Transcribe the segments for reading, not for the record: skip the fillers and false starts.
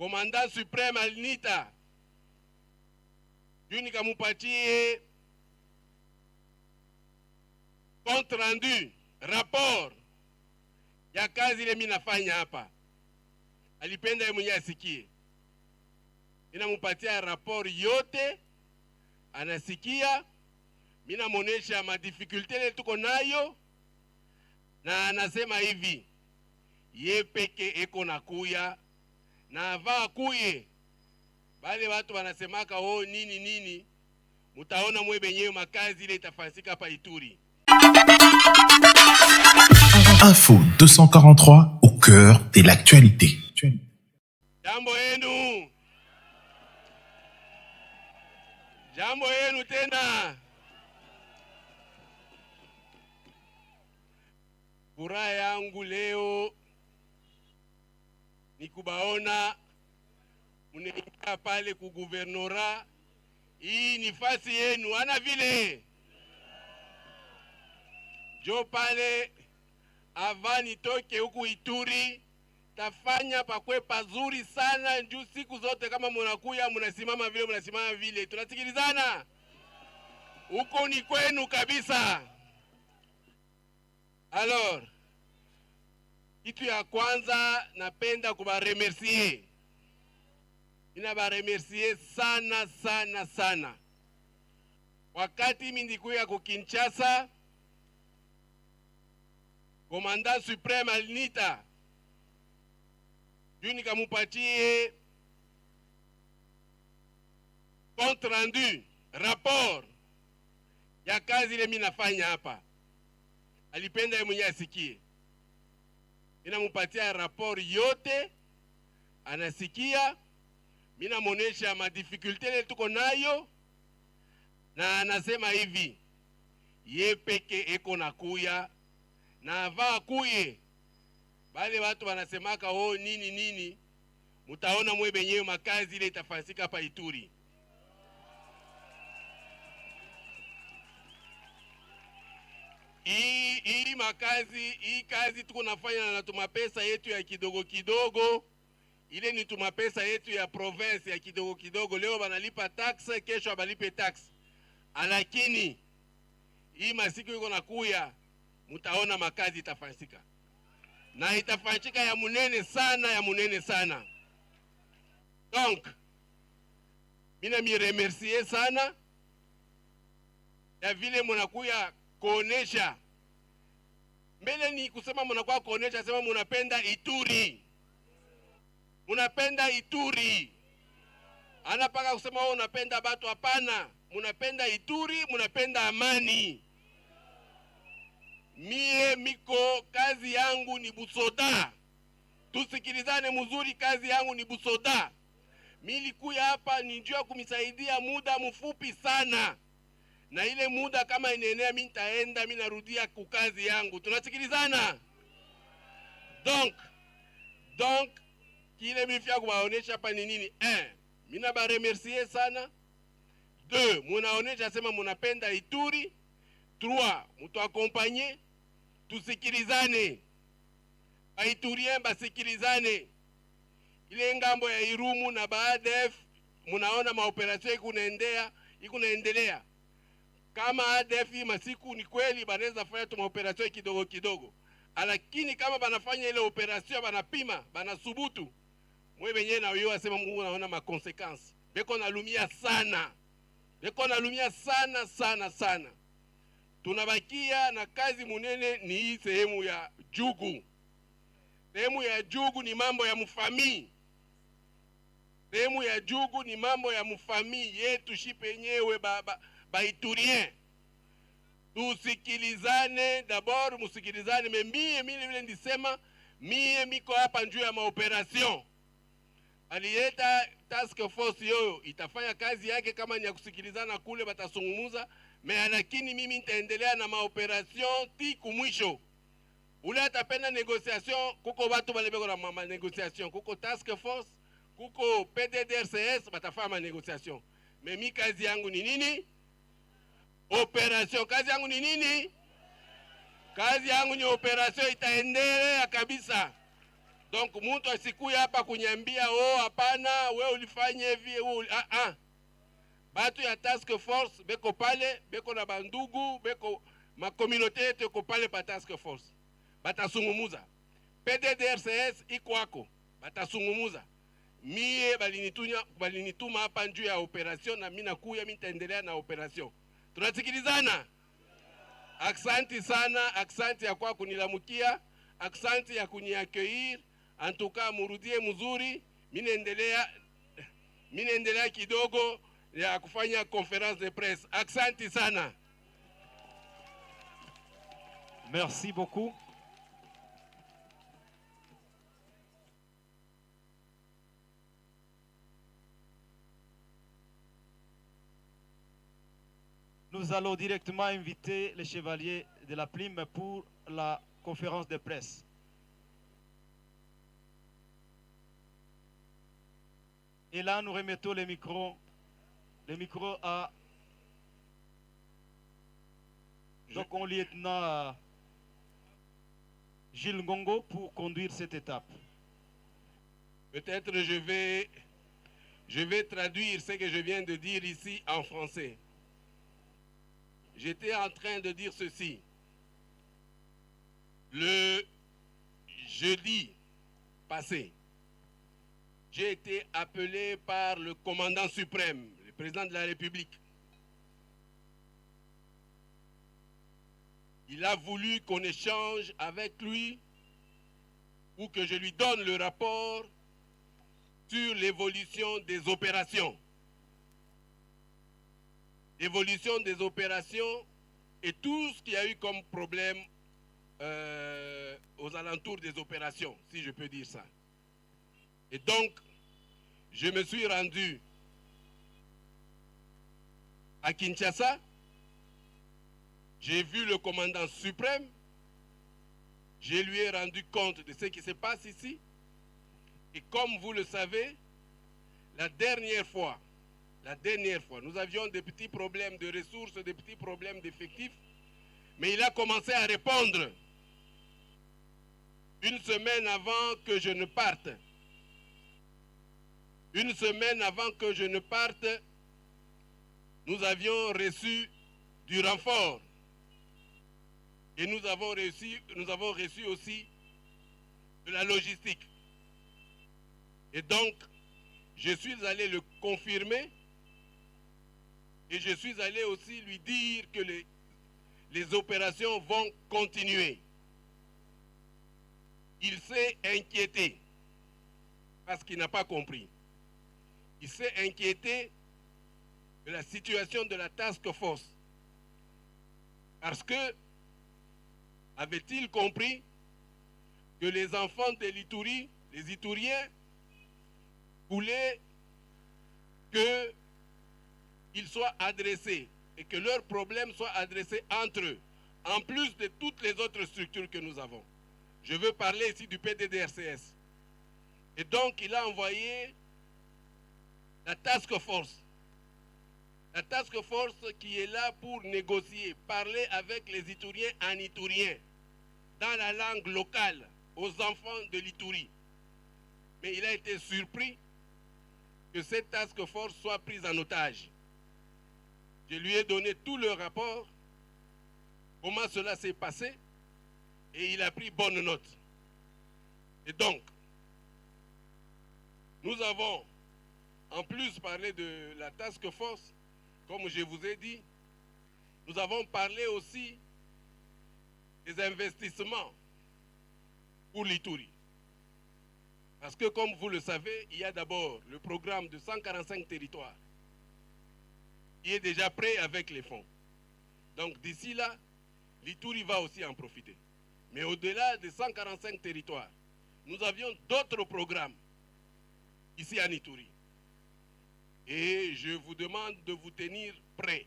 Commandant supreme alinita juu nikamupatie compte rendu, rapport ya kazi ile mimi nafanya hapa. Alipenda yeye mwenyewe asikie. Ninamupatia rapport yote, anasikia. Mimi namuonesha ma difficulty ile tuko nayo, na anasema hivi, ye peke eko nakuya na ava kuye. Bale watu wanasemaka oh nini, mutaona mwe benyewe makazi ile itafanyika hapa Ituri. Info 243 au cœur de l'actualité. Jambo yenu tena. Furaha yangu leo ni kubaona mnaingia pale ku guvernora. Hii ni fasi yenu, ana vile jo pale avani toke huku Ituri tafanya pakwe pazuri sana. Njuu siku zote kama munakuya munasimama vile tunasikilizana. Huko ni kwenu kabisa. Alors, kitu ya kwanza napenda kubaremercier. Ninabaremercier sana. Wakati mimi ndikuya ku Kinshasa, Commandant supreme alinita juu nikamupatie compte rendu, rapport ya kazi ile mimi nafanya hapa. Alipenda yeye mwenyewe asikie. Ninamupatia rapport yote, anasikia. Mimi namuonesha ma difficulty ile tuko nayo, na anasema hivi, ye peke eko nakuya na ava kuye. Bale watu wanasemaka oh nini, mutaona mwe benyewe makazi ile itafanyika hapa Ituri. Hii kazi tuko nafanya na tumapesa yetu ya kidogo. Ile ni tumapesa yetu ya province ya kidogo. Leo banalipa tax, kesho abalipe tax. Lakini hii masiku iko nakuya, mutaona makazi itafanyika. Na itafanyika ya munene sana. Donc, mina mi remercier sana ya vile munakuya kuonesha. Mbele ni kusema munakuwa kuonesha, sema munapenda Ituri. Munapenda Ituri. Anapaka kusema wewe unapenda batu, hapana. Munapenda Ituri, munapenda amani. Mie miko kazi yangu ni busoda. Tusikilizane mzuri, kazi yangu ni busoda. Milikuya hapa nijua kumisaidia muda mfupi sana. Na ile muda kama inaenea mimi nitaenda, mimi narudia kukazi yangu. Tunasikilizana? Donc kile mifia kuwaonesha hapa ni nini? 1. Mimi na baremercier sana. 2. Munaonesha sema munapenda Ituri. 3. Mutu akompanye. Tusikilizane. Aiturien basikilizane. Ile ngambo ya Irumu na ADF munaona maoperasyon ikunaendelea. Kama ADF masiku ni kweli banaweza fanya tu maoperasyon kidogo. Lakini kama banafanya ile operasyon banapima, banasubutu, mwe benye na wewe asema Mungu naona ma consequences. Beko nalumia sana. Tunabakia na kazi munene ni hii sehemu ya Jugu. Sehemu ya Jugu ni mambo ya mfamii. Sehemu ya Jugu ni mambo ya mfamii yetu shipenyewe ba Iturien. Tusikilizane, d'abord musikilizane. Mie vile ndisema, mie miko hapa njuu ya maoperasyon. Aliyeta task force yoyo itafanya kazi yake, kama ni ya kusikilizana kule batasungumuza. Lakini mimi nitaendelea na maoperasyon tiku mwisho. Ule atapenda negociation, kuko watu balebeko na mama negociation, kuko task force, kuko PDDRCS batafanya negociation. Mimi kazi yangu ni nini? Operation. Kazi yangu ni nini? Kazi yangu ni operation, itaendelea kabisa. Donc mtu asikuya hapa kunyambia oh hapana we ulifanya hivi batu ya task force beko pale beko na bandugu beko ma communauté yetu iko pale pa task force batasungumuza. PDDRCS iko wako batasungumuza. Mie balinituma hapa njuu ya operation na mimi nakuya mimi nitaendelea na operation. Tunasikilizana? Aksanti sana, aksanti ya kwa kunilamukia, aksanti ya kuniaccueillir. En tout cas murudie mzuri, mimi naendelea kidogo ya kufanya conférence de presse. Aksanti sana. Merci beaucoup. Nous allons directement inviter les chevaliers de la Plume pour la conférence de presse. Et là, nous remettons le micro à donc au lieutenant Gilles Ngongo pour conduire cette étape. Peut-être je vais traduire ce que je viens de dire ici en français. J'étais en train de dire ceci. Le jeudi passé, j'ai été appelé par le commandant suprême, le président de la République. Il a voulu qu'on échange avec lui ou que je lui donne le rapport sur l'évolution des opérations. L'évolution des opérations et tout ce qu'il y a eu comme problème aux alentours des opérations, si je peux dire ça. Et donc, je me suis rendu à Kinshasa. J'ai vu le commandant suprême. Je lui ai rendu compte de ce qui se passe ici. Et comme vous le savez, la dernière fois, nous avions des petits problèmes de ressources, des petits problèmes d'effectifs. Mais il a commencé à répondre une semaine avant que je ne parte. Une semaine avant que je ne parte, nous avions reçu du renfort. Et nous avons reçu aussi de la logistique. Et donc, je suis allé le confirmer et je suis allé aussi lui dire que les opérations vont continuer. Il s'est inquiété parce qu'il n'a pas compris. Il s'est inquiété de la situation de la task force. Parce que, avait-il compris que les enfants de l'Ituri, les Ituriens, voulaient qu'ils soient adressés et que leurs problèmes soient adressés entre eux, en plus de toutes les autres structures que nous avons. Je veux parler ici du PDDRCS. Et donc, il a envoyé la task force. La task force qui est là pour négocier, parler avec les Ituriens en iturien, dans la langue locale, aux enfants de l'Ituri. Mais il a été surpris que cette task force soit prise en otage. Je lui ai donné tout le rapport, comment cela s'est passé, et il a pris bonne note. Et donc, nous avons, en plus parlé de la task force, comme je vous ai dit, nous avons parlé aussi des investissements pour l'Ituri. Parce que comme vous le savez, il y a d'abord le programme de 145 territoires qui est déjà prêt avec les fonds. Donc d'ici là, l'Ituri va aussi en profiter. Mais au-delà des 145 territoires, nous avions d'autres programmes ici en Ituri. Et je vous demande de vous tenir prêts.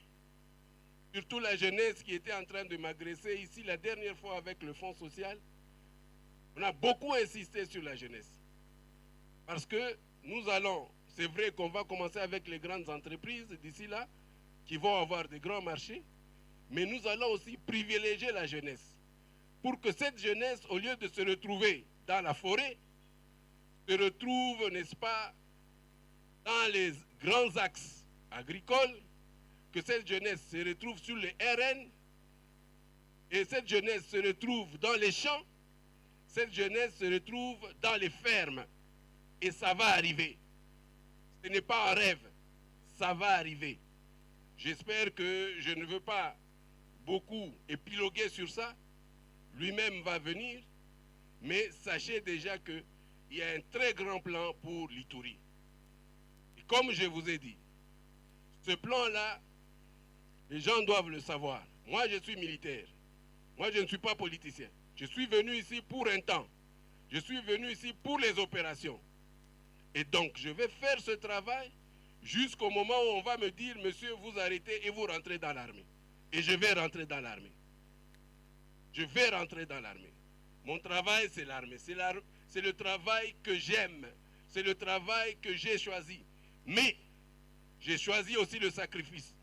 Surtout la jeunesse qui était en train de m'agresser ici la dernière fois avec le Fonds social. On a beaucoup insisté sur la jeunesse. Parce que nous allons, c'est vrai qu'on va commencer avec les grandes entreprises d'ici là, qui vont avoir des grands marchés, mais nous allons aussi privilégier la jeunesse. Pour que cette jeunesse, au lieu de se retrouver dans la forêt, se retrouve, n'est-ce pas, dans les grands axes agricoles, que cette jeunesse se retrouve sur les RN, et cette jeunesse se retrouve dans les champs, cette jeunesse se retrouve dans les fermes. Et ça va arriver. Ce n'est pas un rêve, ça va arriver. J'espère que je ne veux pas beaucoup épiloguer sur ça. Lui-même va venir, mais sachez déjà qu'il y a un très grand plan pour l'Ituri. Et comme je vous ai dit, ce plan-là, les gens doivent le savoir. Moi, je suis militaire. Moi, je ne suis pas politicien. Je suis venu ici pour un temps. Je suis venu ici pour les opérations. Et donc, je vais faire ce travail jusqu'au moment où on va me dire, monsieur, vous arrêtez et vous rentrez dans l'armée. Et je vais rentrer dans l'armée. Je vais rentrer dans l'armée. Mon travail, c'est l'armée. C'est le travail que j'aime. C'est le travail que j'ai choisi. Mais, j'ai choisi aussi le sacrifice.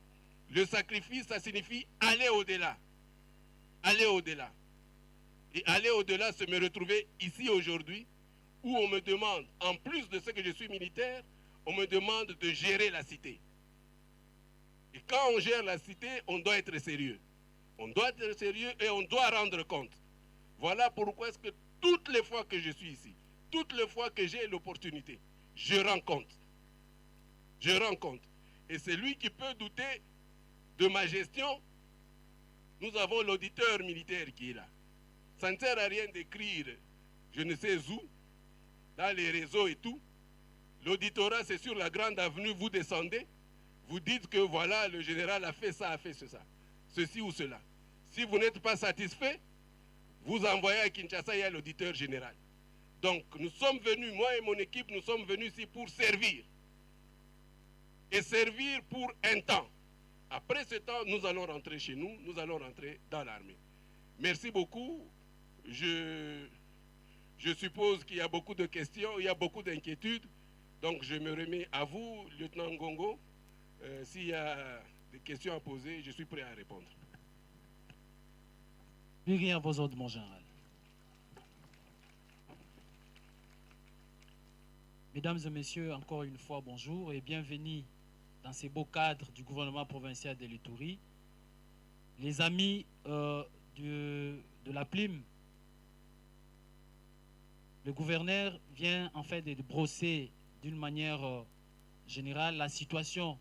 Le sacrifice, ça signifie aller au-delà. Aller au-delà. Et aller au-delà, c'est me retrouver ici aujourd'hui, où on me demande, en plus de ce que je suis militaire, on me demande de gérer la cité. Et quand on gère la cité, on doit être sérieux. On doit être sérieux et on doit rendre compte. Voilà pourquoi est-ce que toutes les fois que je suis ici, toutes les fois que j'ai l'opportunité, je rends compte. Je rends compte. Et c'est lui qui peut douter de ma gestion. Nous avons l'auditeur militaire qui est là. Ça ne sert à rien d'écrire je ne sais où, dans les réseaux et tout. L'auditorat, c'est sur la grande avenue, vous descendez, vous dites que voilà, le général a fait ça, a fait ça, ceci ou cela. Si vous n'êtes pas satisfait, vous envoyez à Kinshasa, il y a l'auditeur général. Donc, nous sommes venus, moi et mon équipe, nous sommes venus ici pour servir. Et servir pour un temps. Après ce temps, nous allons rentrer chez nous, nous allons rentrer dans l'armée. Merci beaucoup. Je suppose qu'il y a beaucoup de questions, il y a beaucoup d'inquiétudes. Donc je me remets à vous, lieutenant Ngongo. S'il y a des questions à poser, je suis prêt à répondre. Rien à vos ordres, mon général. Mesdames et messieurs, encore une fois, bonjour et bienvenue dans ces beaux cadres du gouvernement provincial de l'Ituri. Les amis de la PLIM, le gouverneur vient en fait de brosser d'une manière générale la situation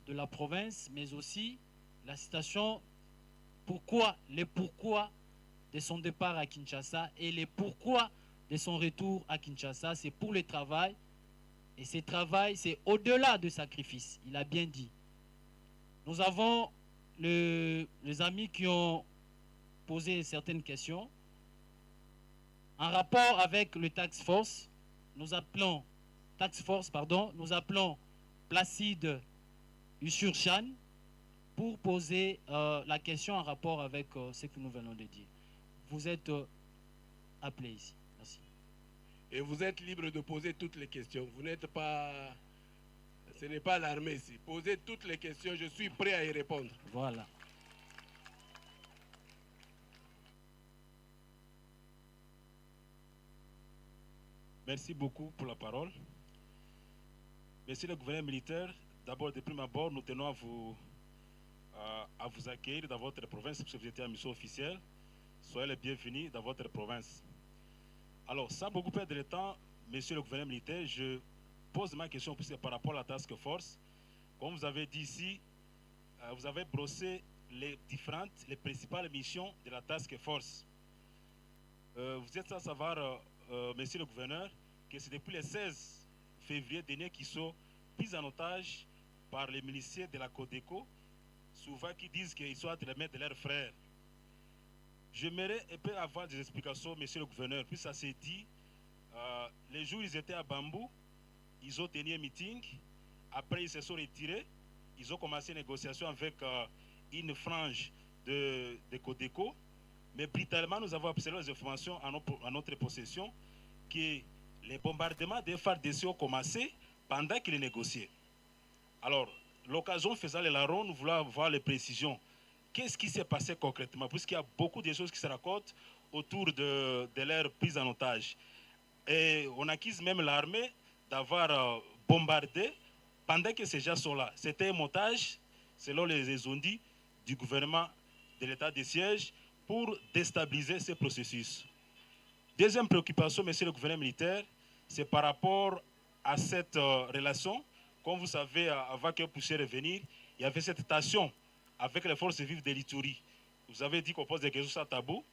de la province, mais aussi la situation, les pourquoi de son départ à Kinshasa et les pourquoi de son retour à Kinshasa. C'est pour le travail, et ce travail, c'est au-delà de sacrifice, il a bien dit. Nous avons les amis qui ont posé certaines questions. En rapport avec le Task Force, nous appelons Placide Ussurchan pour poser la question en rapport avec ce que nous venons de dire. Vous êtes appelé ici. Merci. Et vous êtes libre de poser toutes les questions. Vous n'êtes pas... Ce n'est pas l'armée ici. Posez toutes les questions, je suis prêt à y répondre. Voilà. Merci beaucoup pour la parole. Monsieur le gouverneur militaire, d'abord, de prime abord, nous tenons à vous accueillir dans votre province, parce que vous étiez en mission officielle. Soyez les bienvenus dans votre province. Alors, sans beaucoup perdre de temps, monsieur le gouverneur militaire, je pose ma question par rapport à la task force. Comme vous avez dit ici, vous avez brossé les principales missions de la task force. Vous êtes sans savoir, monsieur le gouverneur, que c'est depuis le 16 février dernier qu'ils sont pris en otage par les miliciens de la Codeco, souvent qui disent qu'ils sont entre les mains de leurs frères. J'aimerais un peu avoir des explications, monsieur le gouverneur, puis ça s'est dit, les jours où ils étaient à Bambou, ils ont tenu un meeting, après ils se sont retirés, ils ont commencé une négociation avec une frange de Codeco, mais brutalement nous avons observé les informations en notre possession que les bombardements des FARDC ont commencé pendant qu'ils négociaient. Alors, l'occasion faisant les larrons, nous voulons avoir les précisions. Qu'est-ce qui s'est passé concrètement? Puisqu'il y a beaucoup de choses qui se racontent autour de leur prise en otage. Et on accuse même l'armée d'avoir bombardé pendant que ces gens sont là. C'était un montage, selon les ondits du gouvernement de l'état de siège, pour déstabiliser ce processus. Deuxième préoccupation, monsieur le gouverneur militaire, c'est par rapport à cette relation. Comme vous savez, avant que vous puissiez revenir, il y avait cette tension avec les forces vives de l'Ituri. Vous avez dit qu'on pose des questions à tabou.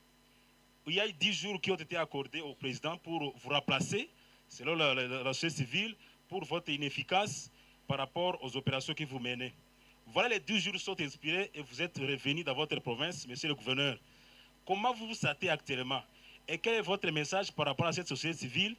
Il y a eu 10 jours qui ont été accordés au président pour vous remplacer, selon la société civile, pour votre inefficace par rapport aux opérations que vous menez. Voilà, les 10 jours sont inspirés et vous êtes revenu dans votre province, monsieur le gouverneur. Comment vous vous sentez actuellement? Et quel est votre message par rapport à cette société civile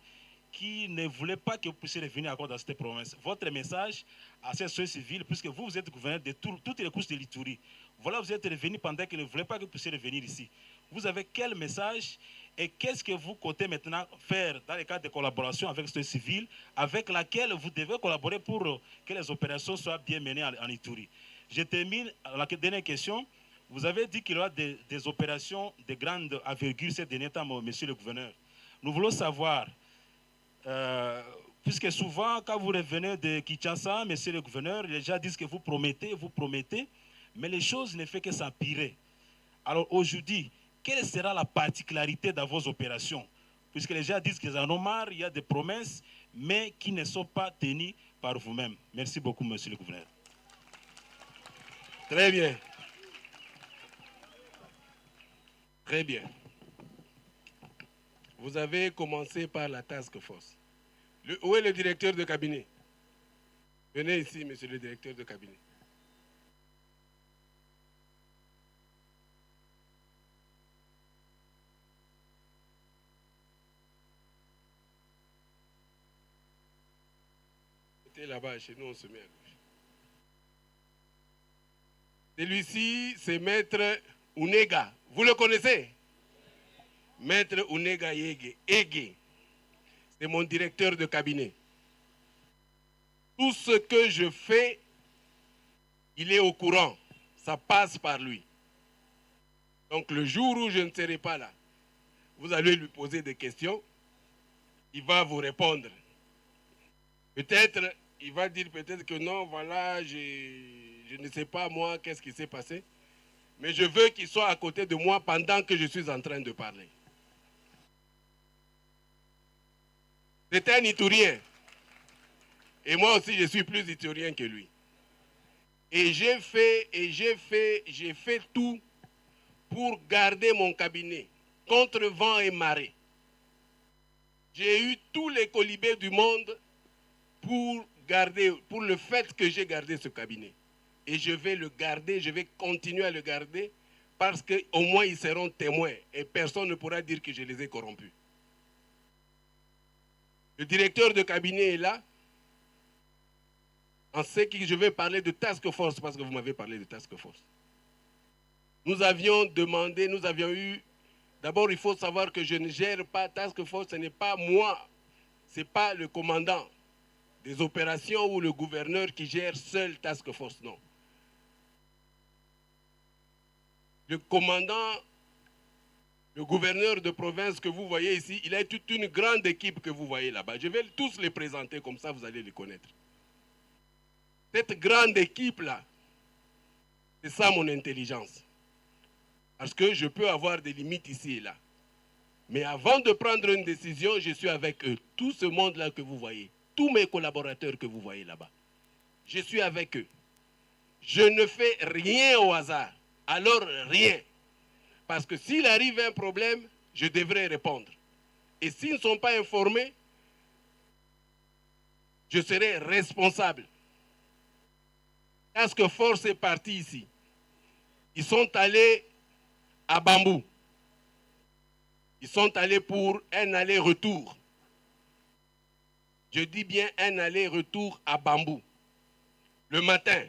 qui ne voulait pas que vous puissiez revenir encore dans cette province? Votre message à cette société civile, puisque vous êtes gouverneur de toutes les couches de l'Ituri. Voilà, vous êtes revenu pendant qu'ils ne voulaient pas que vous puissiez revenir ici. Vous avez quel message et qu'est-ce que vous comptez maintenant faire dans le cadre de collaboration avec la société civile avec laquelle vous devez collaborer pour que les opérations soient bien menées en Ituri? Je termine la dernière question. Vous avez dit qu'il y aura des opérations de grande envergure ces derniers temps, monsieur le gouverneur. Nous voulons savoir, puisque souvent, quand vous revenez de Kinshasa, monsieur le gouverneur, les gens disent que vous promettez, mais les choses ne font que s'empirer. Alors aujourd'hui, quelle sera la particularité dans vos opérations? Puisque les gens disent qu'ils en ont marre, il y a des promesses, mais qui ne sont pas tenues par vous-même. Merci beaucoup, monsieur le gouverneur. Très bien. Très bien. Vous avez commencé par la task force. Où est le directeur de cabinet? Venez ici, monsieur le directeur de cabinet. Mettez là-bas, chez nous, on se met à gauche. Celui-ci, c'est Maître Unega. Vous le connaissez? Maître Unega Ege. C'est mon directeur de cabinet. Tout ce que je fais, il est au courant. Ça passe par lui. Donc le jour où je ne serai pas là, vous allez lui poser des questions. Il va vous répondre. Peut-être, il va dire peut-être que non, voilà, je ne sais pas moi qu'est-ce qui s'est passé. Mais je veux qu'il soit à côté de moi pendant que je suis en train de parler. C'est un Iturien. Et moi aussi, je suis plus Iturien que lui. Et j'ai fait tout pour garder mon cabinet contre vent et marée. J'ai eu tous les colibés du monde pour le fait que j'ai gardé ce cabinet. Et je vais le garder, je vais continuer à le garder parce qu'au moins ils seront témoins et personne ne pourra dire que je les ai corrompus. Le directeur de cabinet est là. En ce que je vais parler de task force parce que vous m'avez parlé de task force. Nous avions eu... D'abord, il faut savoir que je ne gère pas task force, ce n'est pas moi, ce n'est pas le commandant des opérations ou le gouverneur qui gère seul task force, non. Le commandant, le gouverneur de province que vous voyez ici, il a toute une grande équipe que vous voyez là-bas. Je vais tous les présenter, comme ça vous allez les connaître. Cette grande équipe-là, c'est ça mon intelligence. Parce que je peux avoir des limites ici et là. Mais avant de prendre une décision, je suis avec eux. Tout ce monde-là que vous voyez, tous mes collaborateurs que vous voyez là-bas, je suis avec eux. Je ne fais rien au hasard. Alors rien. Parce que s'il arrive un problème, je devrais répondre. Et s'ils ne sont pas informés, je serai responsable. Task Force est parti ici. Ils sont allés à Bambou. Ils sont allés pour un aller-retour. Je dis bien un aller-retour à Bambou. Le matin,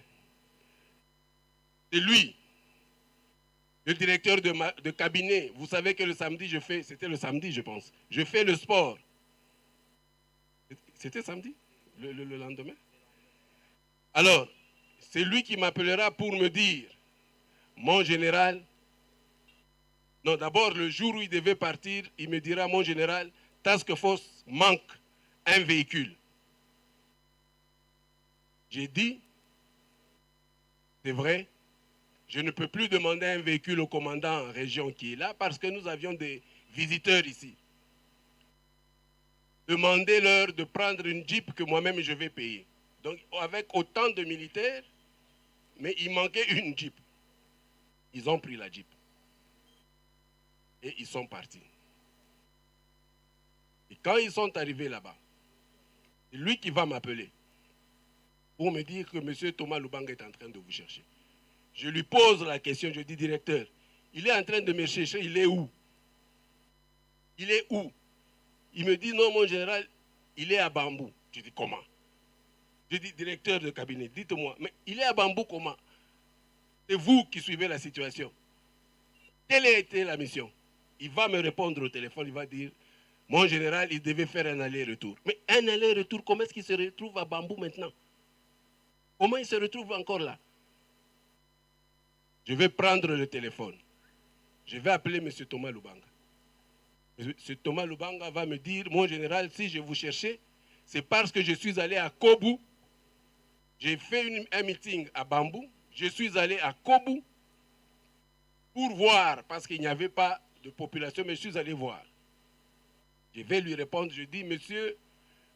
c'est lui, le directeur de cabinet. Vous savez que le samedi, c'était le samedi, je pense, je fais le sport. C'était samedi, le lendemain. Alors, c'est lui qui m'appellera pour me dire, mon général, non, d'abord, le jour où il devait partir, il me dira, mon général, Task Force manque un véhicule. J'ai dit, c'est vrai, je ne peux plus demander un véhicule au commandant en région qui est là parce que nous avions des visiteurs ici. Demandez-leur de prendre une Jeep que moi-même je vais payer. Donc avec autant de militaires, mais il manquait une Jeep. Ils ont pris la Jeep. Et ils sont partis. Et quand ils sont arrivés là-bas, c'est lui qui va m'appeler pour me dire que M. Thomas Lubanga est en train de vous chercher. Je lui pose la question, je dis, directeur, il est en train de me chercher, il est où? Il est où? Il me dit, non, mon général, il est à Bambou. Je dis, comment? Je dis, directeur de cabinet, dites-moi, mais il est à Bambou comment? C'est vous qui suivez la situation. Quelle a été la mission? Il va me répondre au téléphone, il va dire, mon général, il devait faire un aller-retour. Mais un aller-retour, comment est-ce qu'il se retrouve à Bambou maintenant? Comment il se retrouve encore là? Je vais prendre le téléphone. Je vais appeler M. Thomas Lubanga. M. Thomas Lubanga va me dire, mon général, si je vous cherchais, c'est parce que je suis allé à Kobu. J'ai fait un meeting à Bambou. Je suis allé à Kobu pour voir, parce qu'il n'y avait pas de population, mais je suis allé voir. Je vais lui répondre, je dis, monsieur,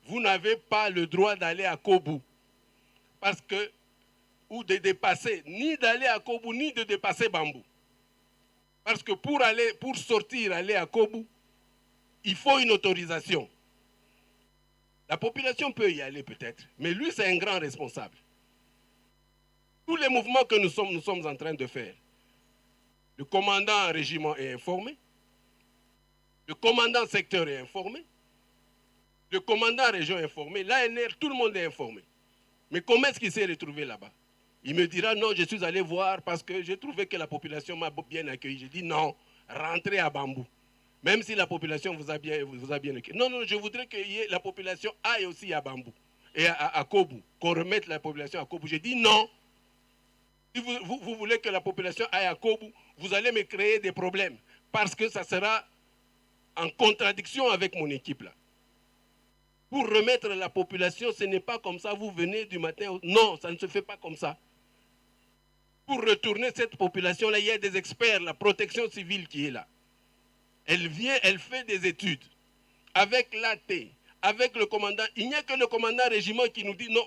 vous n'avez pas le droit d'aller à Kobu. Parce que, ou de dépasser, ni d'aller à Kobu, ni de dépasser Bambou. Parce que pour sortir, aller à Kobu, il faut une autorisation. La population peut y aller peut-être, mais lui, c'est un grand responsable. Tous les mouvements que nous sommes en train de faire, le commandant régiment est informé, le commandant secteur est informé, le commandant région est informé, l'ANR, tout le monde est informé. Mais comment est-ce qu'il s'est retrouvé là-bas? Il me dira, non, je suis allé voir parce que j'ai trouvé que la population m'a bien accueilli. J'ai dit, non, rentrez à Bambou. Même si la population vous a bien accueilli. Non, non, je voudrais que la population aille aussi à Bambou et à Kobu, qu'on remette la population à Kobu. J'ai dit, non. Si vous voulez que la population aille à Kobu, vous allez me créer des problèmes parce que ça sera en contradiction avec mon équipe là. Pour remettre la population, ce n'est pas comme ça, vous venez du matin. Non, ça ne se fait pas comme ça. Pour retourner cette population-là, il y a des experts, la protection civile qui est là. Elle vient, elle fait des études avec l'AT, avec le commandant. Il n'y a que le commandant régiment qui nous dit non,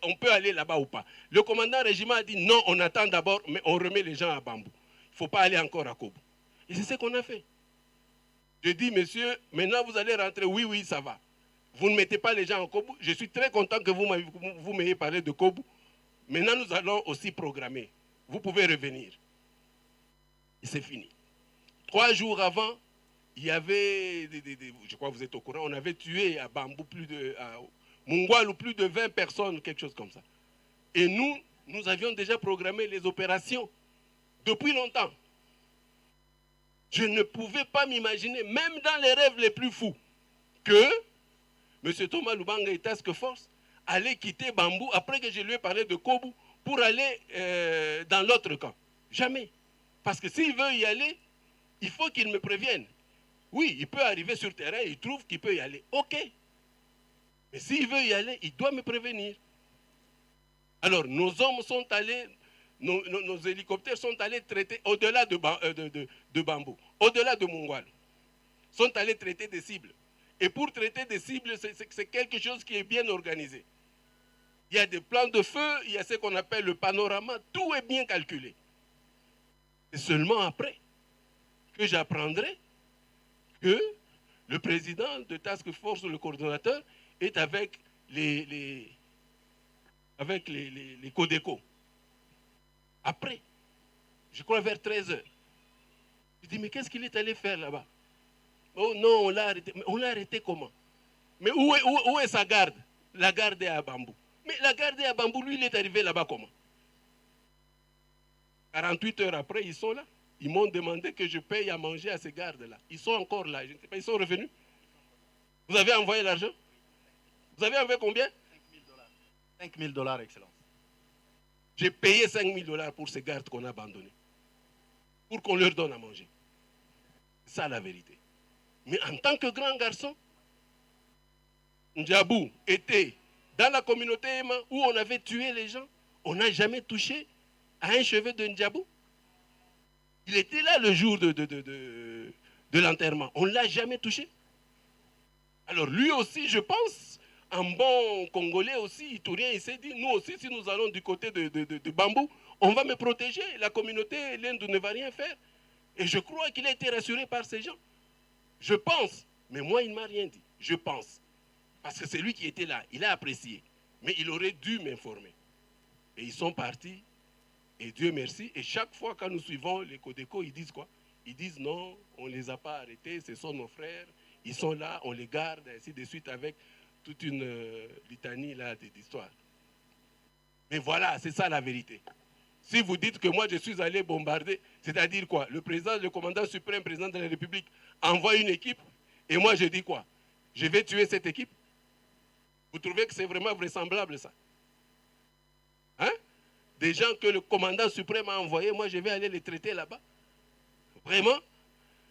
on peut aller là-bas ou pas. Le commandant régiment a dit non, on attend d'abord, mais on remet les gens à Bambou. Il ne faut pas aller encore à Kobo. Et c'est ce qu'on a fait. Je dis, monsieur, maintenant vous allez rentrer. Oui, oui, ça va. Vous ne mettez pas les gens en Kobo. Je suis très content que vous m'ayez parlé de Kobo. Maintenant, nous allons aussi programmer. Vous pouvez revenir. Et c'est fini. 3 jours avant, il y avait, je crois que vous êtes au courant, on avait tué à Bambou, à Mungwalu, plus de 20 personnes, quelque chose comme ça. Et nous avions déjà programmé les opérations depuis longtemps. Je ne pouvais pas m'imaginer, même dans les rêves les plus fous, que M. Thomas Lubanga et Task Force allaient quitter Bambou après que je lui ai parlé de Kobu pour aller dans l'autre camp. Jamais. Parce que s'il veut y aller, il faut qu'il me prévienne. Oui, il peut arriver sur le terrain, il trouve qu'il peut y aller. OK. Mais s'il veut y aller, il doit me prévenir. Alors, nos hommes sont allés, nos hélicoptères sont allés traiter au-delà de Bambou, au-delà de Mungwalu. Sont allés traiter des cibles. Et pour traiter des cibles, c'est quelque chose qui est bien organisé. Il y a des plans de feu, il y a ce qu'on appelle le panorama, tout est bien calculé. C'est seulement après que j'apprendrai que le président de Task Force, le coordonnateur, est avec les Codeco. Après, je crois vers 13h. Je dis, mais qu'est-ce qu'il est allé faire là-bas? Oh non, on l'a arrêté. Mais on l'a arrêté comment? Mais où est sa garde? La garde est à Bambou. Mais la garde est à Bambou, lui, il est arrivé là-bas comment? 48 heures après, ils sont là. Ils m'ont demandé que je paye à manger à ces gardes-là. Ils sont encore là. Je ne sais pas, ils sont revenus. Vous avez envoyé l'argent? Vous avez envoyé combien? 5 000 $, Excellence. J'ai payé 5 000 $ pour ces gardes qu'on a abandonnés. Pour qu'on leur donne à manger. C'est ça la vérité. Mais en tant que grand garçon, Ndjabou était dans la communauté Ema où on avait tué les gens, on n'a jamais touché à un cheveu de Ndjabou. Il était là le jour de l'enterrement. On ne l'a jamais touché. Alors lui aussi, je pense, un bon Congolais aussi, Iturien, il s'est dit, nous aussi, si nous allons du côté de Bambou, on va me protéger. La communauté l'Inde ne va rien faire. Et je crois qu'il a été rassuré par ces gens. Je pense. Mais moi, il ne m'a rien dit. Je pense. Parce que c'est lui qui était là. Il a apprécié. Mais il aurait dû m'informer. Et ils sont partis. Et Dieu merci. Et chaque fois quand nous suivons les Codeco, ils disent quoi? Ils disent non, on ne les a pas arrêtés, ce sont nos frères. Ils sont là, on les garde, ainsi de suite, avec toute une litanie là d'histoire. Mais voilà, c'est ça la vérité. Si vous dites que moi je suis allé bombarder, c'est-à-dire quoi? Le président, le commandant suprême, président de la République, envoie une équipe, et moi je dis quoi? Je vais tuer cette équipe? Vous trouvez que c'est vraiment vraisemblable ça? Hein? Des gens que le commandant suprême a envoyés, moi je vais aller les traiter là-bas? Vraiment?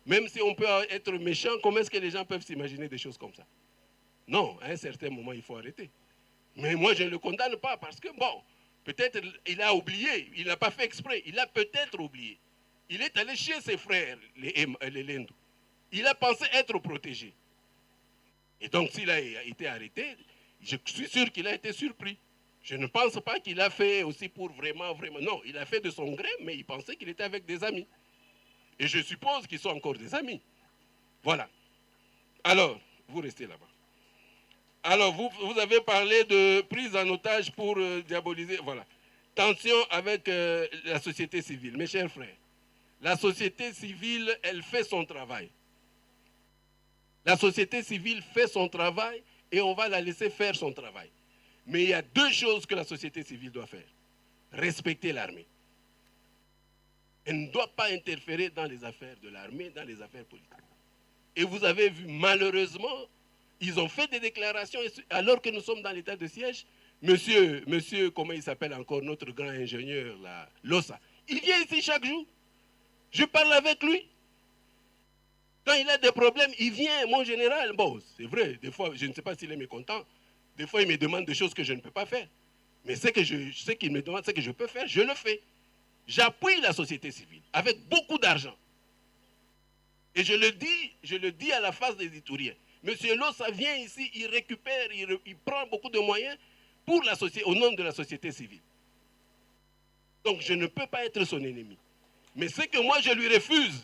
Même si on peut être méchant, comment est-ce que les gens peuvent s'imaginer des choses comme ça? Non, à un certain moment, il faut arrêter. Mais moi, je ne le condamne pas parce que, bon, peut-être il a oublié, il n'a pas fait exprès, il a peut-être oublié. Il est allé chez ses frères, les Lendou. Il a pensé être protégé. Et donc, s'il a été arrêté, je suis sûr qu'il a été surpris. Je ne pense pas qu'il a fait aussi pour vraiment, vraiment. Non, il a fait de son gré, mais il pensait qu'il était avec des amis. Et je suppose qu'ils sont encore des amis. Voilà. Alors, vous restez là-bas. Alors, vous avez parlé de prise en otage pour diaboliser. Voilà. Tension avec la société civile. Mes chers frères, la société civile, elle fait son travail. La société civile fait son travail et on va la laisser faire son travail. Mais il y a deux choses que la société civile doit faire. Respecter l'armée. Elle ne doit pas interférer dans les affaires de l'armée, dans les affaires politiques. Et vous avez vu, malheureusement, ils ont fait des déclarations, alors que nous sommes dans l'état de siège. Monsieur, comment il s'appelle encore, notre grand ingénieur, là, Lossa, il vient ici chaque jour. Je parle avec lui. Quand il a des problèmes, il vient, mon général. Bon, c'est vrai, des fois, je ne sais pas s'il est mécontent. Des fois, il me demande des choses que je ne peux pas faire. Mais ce qu'il me demande, ce que je peux faire, je le fais. J'appuie la société civile avec beaucoup d'argent. Et je le dis à la face des Ituriens. Monsieur Lossa vient ici, il récupère, il prend beaucoup de moyens pour au nom de la société civile. Donc je ne peux pas être son ennemi. Mais ce que moi je lui refuse,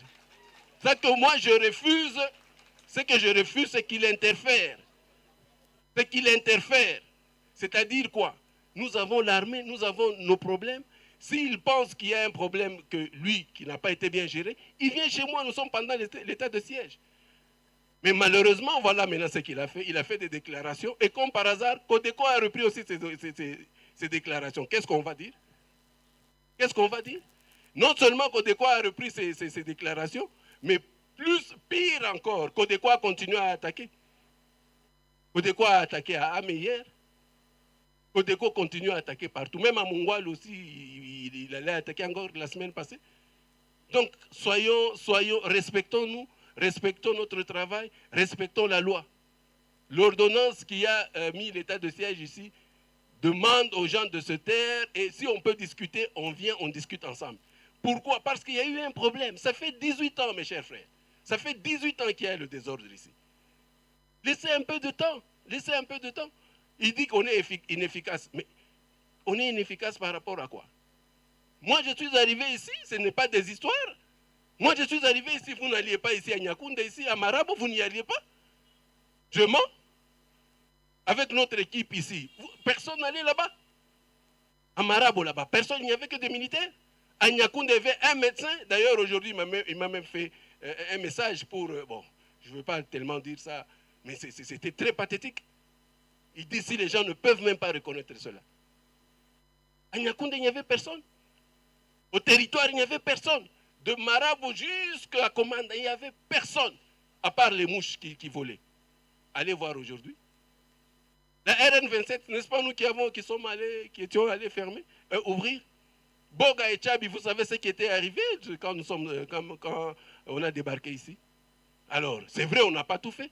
c'est qu'il interfère. C'est qu'il interfère. C'est-à-dire quoi? Nous avons l'armée, nous avons nos problèmes. S'il pense qu'il y a un problème que lui, qui n'a pas été bien géré, il vient chez moi, nous sommes pendant l'état de siège. Mais malheureusement, voilà maintenant ce qu'il a fait. Il a fait des déclarations et comme par hasard, Codeco a repris aussi ces déclarations. Qu'est-ce qu'on va dire? Qu'est-ce qu'on va dire? Non seulement Codeco a repris ces déclarations, mais pire encore, Codeco a continué à attaquer. Codeco a attaqué à Amé hier. Codeco continue à attaquer partout. Même à Mongwal aussi, il allait attaquer encore la semaine passée. Donc, respectons-nous, respectons notre travail, respectons la loi. L'ordonnance qui a mis l'état de siège ici demande aux gens de se taire et si on peut discuter, on vient, on discute ensemble. Pourquoi? Parce qu'il y a eu un problème. Ça fait 18 ans, mes chers frères. Ça fait 18 ans qu'il y a le désordre ici. Laissez un peu de temps. Laissez un peu de temps. Il dit qu'on est inefficace. Mais on est inefficace par rapport à quoi? Moi, je suis arrivé ici, ce n'est pas des histoires. Moi, je suis arrivé ici, vous n'alliez pas ici à Nyakounda, ici à Marabo, vous n'y alliez pas. Je mens. Avec notre équipe ici, personne n'allait là-bas. À Marabo, là-bas, personne, il n'y avait que des militaires. À Nyakounda, il y avait un médecin. D'ailleurs, aujourd'hui, il m'a même fait un message pour... bon, je ne veux pas tellement dire ça, mais c'était très pathétique. Il dit si les gens ne peuvent même pas reconnaître cela. À Nyakounda, il n'y avait personne. Au territoire, il n'y avait personne. De Marabo jusqu'à Komanda, il n'y avait personne. À part les mouches qui volaient. Allez voir aujourd'hui. La RN27, n'est-ce pas nous qui étions allés fermer, ouvrir? Boga et Tchabi, vous savez ce qui était arrivé quand on a débarqué ici? Alors, c'est vrai, on n'a pas tout fait.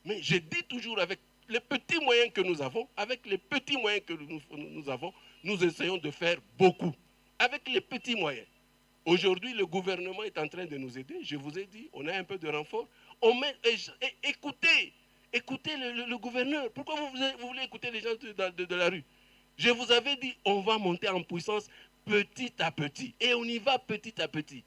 Mais je dis toujours avec les petits moyens que nous avons, avec les petits moyens que nous avons, nous essayons de faire beaucoup. Avec les petits moyens. Aujourd'hui, le gouvernement est en train de nous aider. Je vous ai dit, on a un peu de renfort. Écoutez le gouverneur. Pourquoi vous voulez écouter les gens de la rue? Je vous avais dit, on va monter en puissance petit à petit. Et on y va petit à petit.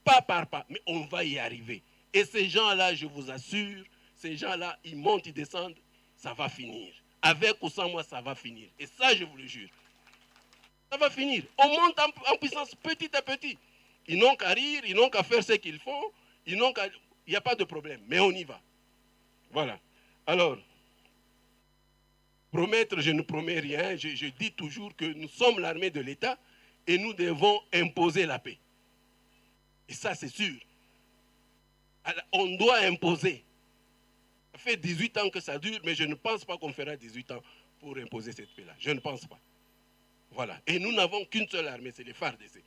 Pas par pas, mais on va y arriver. Et ces gens-là, je vous assure, ces gens-là, ils montent, ils descendent, ça va finir. Avec ou sans moi, ça va finir. Et ça, je vous le jure. Ça va finir. On monte en puissance petit à petit. Ils n'ont qu'à rire, ils n'ont qu'à faire ce qu'ils font, il n'y a pas de problème, mais on y va. Voilà. Alors, promettre, je ne promets rien. Je dis toujours que nous sommes l'armée de l'État et nous devons imposer la paix. Et ça, c'est sûr. Alors, on doit imposer. Ça fait 18 ans que ça dure, mais je ne pense pas qu'on fera 18 ans pour imposer cette paix-là. Je ne pense pas. Voilà. Et nous n'avons qu'une seule armée, c'est les FARDC.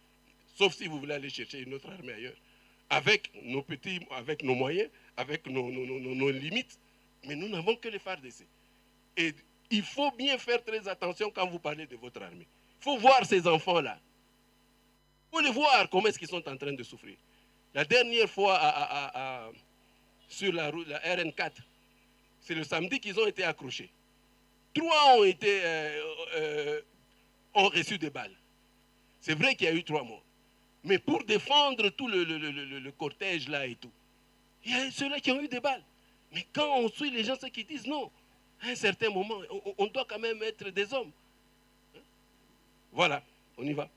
Sauf si vous voulez aller chercher une autre armée ailleurs. Avec nos moyens, avec nos limites. Mais nous n'avons que les FARDC. Et il faut bien faire très attention quand vous parlez de votre armée. Il faut voir ces enfants-là. Il faut les voir comment est-ce qu'ils sont en train de souffrir. La dernière fois sur la route, la RN4, c'est le samedi qu'ils ont été accrochés. 3 ont reçu des balles. C'est vrai qu'il y a eu 3 morts. Mais pour défendre tout le cortège là et tout, il y a ceux-là qui ont eu des balles. Mais quand on suit les gens, ceux qui disent non, à un certain moment, on doit quand même être des hommes. Voilà, on y va.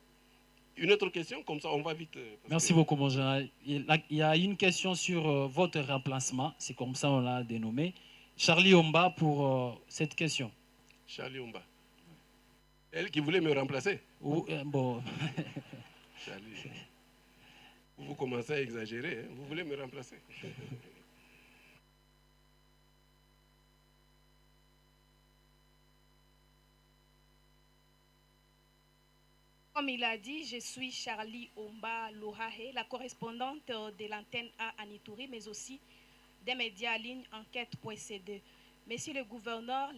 Une autre question, comme ça on va vite. Merci beaucoup, mon général. Il y a une question sur votre remplacement, c'est comme ça on l'a dénommé. Charlie Omba pour cette question. Charlie Omba. Elle qui voulait me remplacer. Bon. Charlie, vous commencez à exagérer, hein? Vous voulez me remplacer. Comme il a dit, je suis Charlie Omba Lohahe, la correspondante de l'antenne A à Nituri, mais aussi des médias en ligne enquête.cd. Monsieur le gouverneur,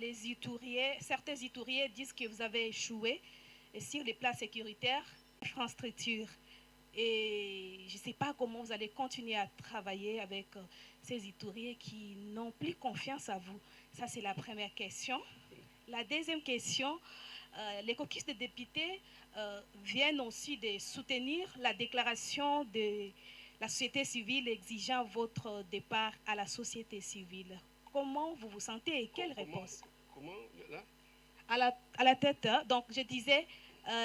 certains Ituriens disent que vous avez échoué sur les plans sécuritaires, infrastructures. Et je ne sais pas comment vous allez continuer à travailler avec ces Ituriens qui n'ont plus confiance à vous. Ça, c'est la première question. La deuxième question, les caucus de députés viennent aussi de soutenir la déclaration de la société civile exigeant votre départ à la société civile. Comment vous vous sentez et quelle réponse? Comment là? À la tête, donc je disais,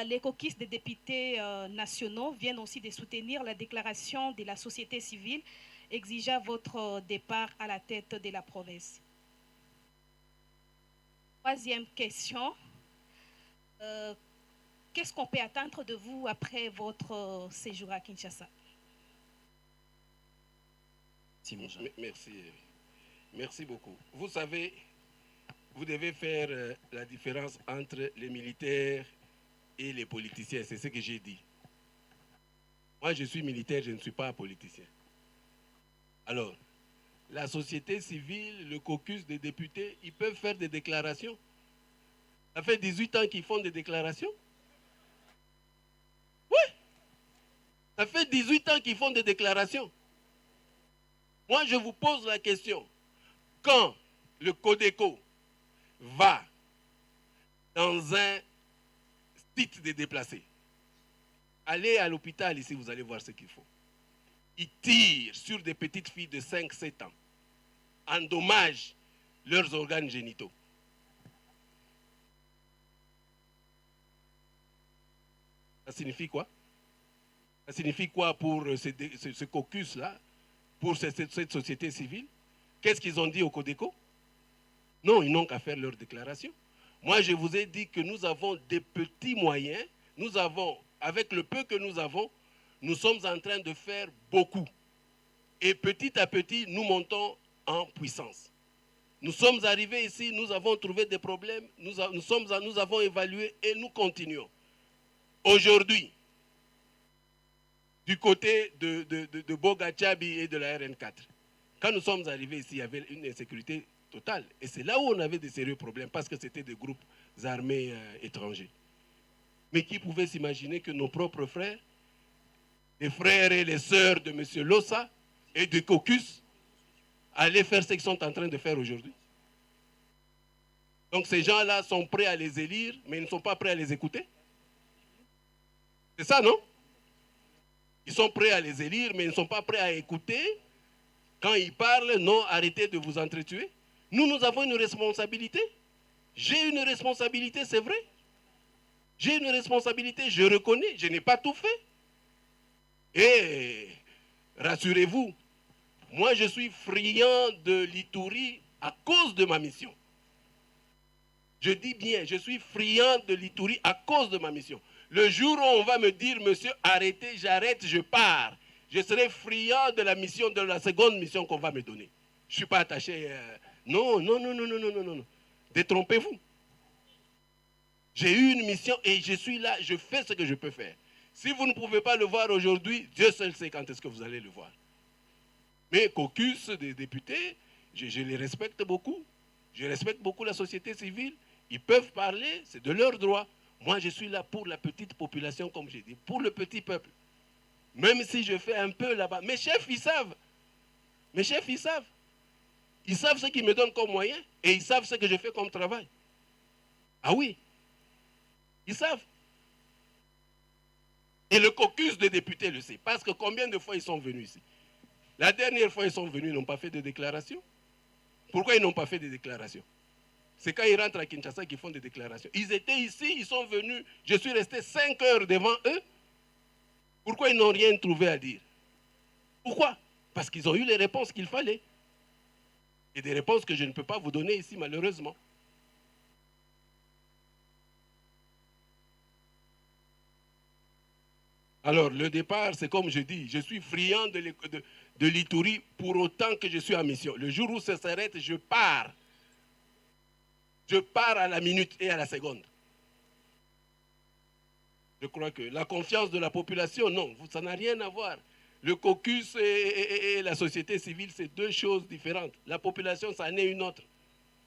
les caucus des députés nationaux viennent aussi de soutenir la déclaration de la société civile exigeant votre départ à la tête de la province. Troisième question. Qu'est-ce qu'on peut attendre de vous après votre séjour à Kinshasa? Merci. Merci beaucoup. Vous savez, vous devez faire la différence entre les militaires et les politiciens. C'est ce que j'ai dit. Moi, je suis militaire, je ne suis pas politicien. Alors, la société civile, le caucus des députés, ils peuvent faire des déclarations. Ça fait 18 ans qu'ils font des déclarations. Oui. Ça fait 18 ans qu'ils font des déclarations. Moi, je vous pose la question. Quand le Codeco va dans un site de déplacés, allez à l'hôpital ici, vous allez voir ce qu'il faut. Ils tirent sur des petites filles de 5-7 ans, endommagent leurs organes génitaux. Ça signifie quoi? Ça signifie quoi pour ce caucus-là, pour cette société civile? Qu'est-ce qu'ils ont dit au Codeco? Non, ils n'ont qu'à faire leur déclaration. Moi, je vous ai dit que nous avons des petits moyens. Nous avons, avec le peu que nous avons, nous sommes en train de faire beaucoup. Et petit à petit, nous montons en puissance. Nous sommes arrivés ici, nous avons trouvé des problèmes, nous avons évalué et nous continuons. Aujourd'hui, du côté de Bogachabi et de la RN4, quand nous sommes arrivés ici, il y avait une insécurité totale. Et c'est là où on avait des sérieux problèmes, parce que c'était des groupes armés étrangers. Mais qui pouvait s'imaginer que nos propres frères, les frères et les sœurs de M. Lossa et de Caucus, allaient faire ce qu'ils sont en train de faire aujourd'hui? Donc ces gens-là sont prêts à les élire, mais ils ne sont pas prêts à les écouter. C'est ça, non? Ils sont prêts à les élire, mais ils ne sont pas prêts à écouter. Quand ils parlent, non, arrêtez de vous entretuer. Nous avons une responsabilité. J'ai une responsabilité, c'est vrai. J'ai une responsabilité, je reconnais, je n'ai pas tout fait. Et rassurez-vous, moi je suis friand de l'Ituri à cause de ma mission. Je dis bien, je suis friand de l'Ituri à cause de ma mission. Le jour où on va me dire, monsieur, arrêtez, j'arrête, je pars, je serai friand de la mission, de la seconde mission qu'on va me donner. Je ne suis pas attaché. Non. Détrompez-vous. J'ai eu une mission et je suis là, je fais ce que je peux faire. Si vous ne pouvez pas le voir aujourd'hui, Dieu seul sait quand est-ce que vous allez le voir. Mais caucus des députés, je les respecte beaucoup. Je respecte beaucoup la société civile. Ils peuvent parler, c'est de leur droit. Moi, je suis là pour la petite population, comme j'ai dit, pour le petit peuple. Même si je fais un peu là-bas. Mes chefs, ils savent. Mes chefs, ils savent. Ils savent ce qu'ils me donnent comme moyen et ils savent ce que je fais comme travail. Ah oui. Ils savent. Et le caucus des députés le sait. Parce que combien de fois ils sont venus ici? La dernière fois ils sont venus, ils n'ont pas fait de déclaration. Pourquoi ils n'ont pas fait de déclaration? C'est quand ils rentrent à Kinshasa qu'ils font des déclarations. Ils étaient ici, ils sont venus. Je suis resté 5 heures devant eux. Pourquoi ils n'ont rien trouvé à dire? Pourquoi? Parce qu'ils ont eu les réponses qu'il fallait. Et des réponses que je ne peux pas vous donner ici, malheureusement. Alors, le départ, c'est comme je dis, je suis friand de l'Ituri pour autant que je suis en mission. Le jour où ça s'arrête, je pars. Je pars à la minute et à la seconde. Je crois que la confiance de la population, non, ça n'a rien à voir. Le caucus et la société civile, c'est deux choses différentes. La population, ça en est une autre.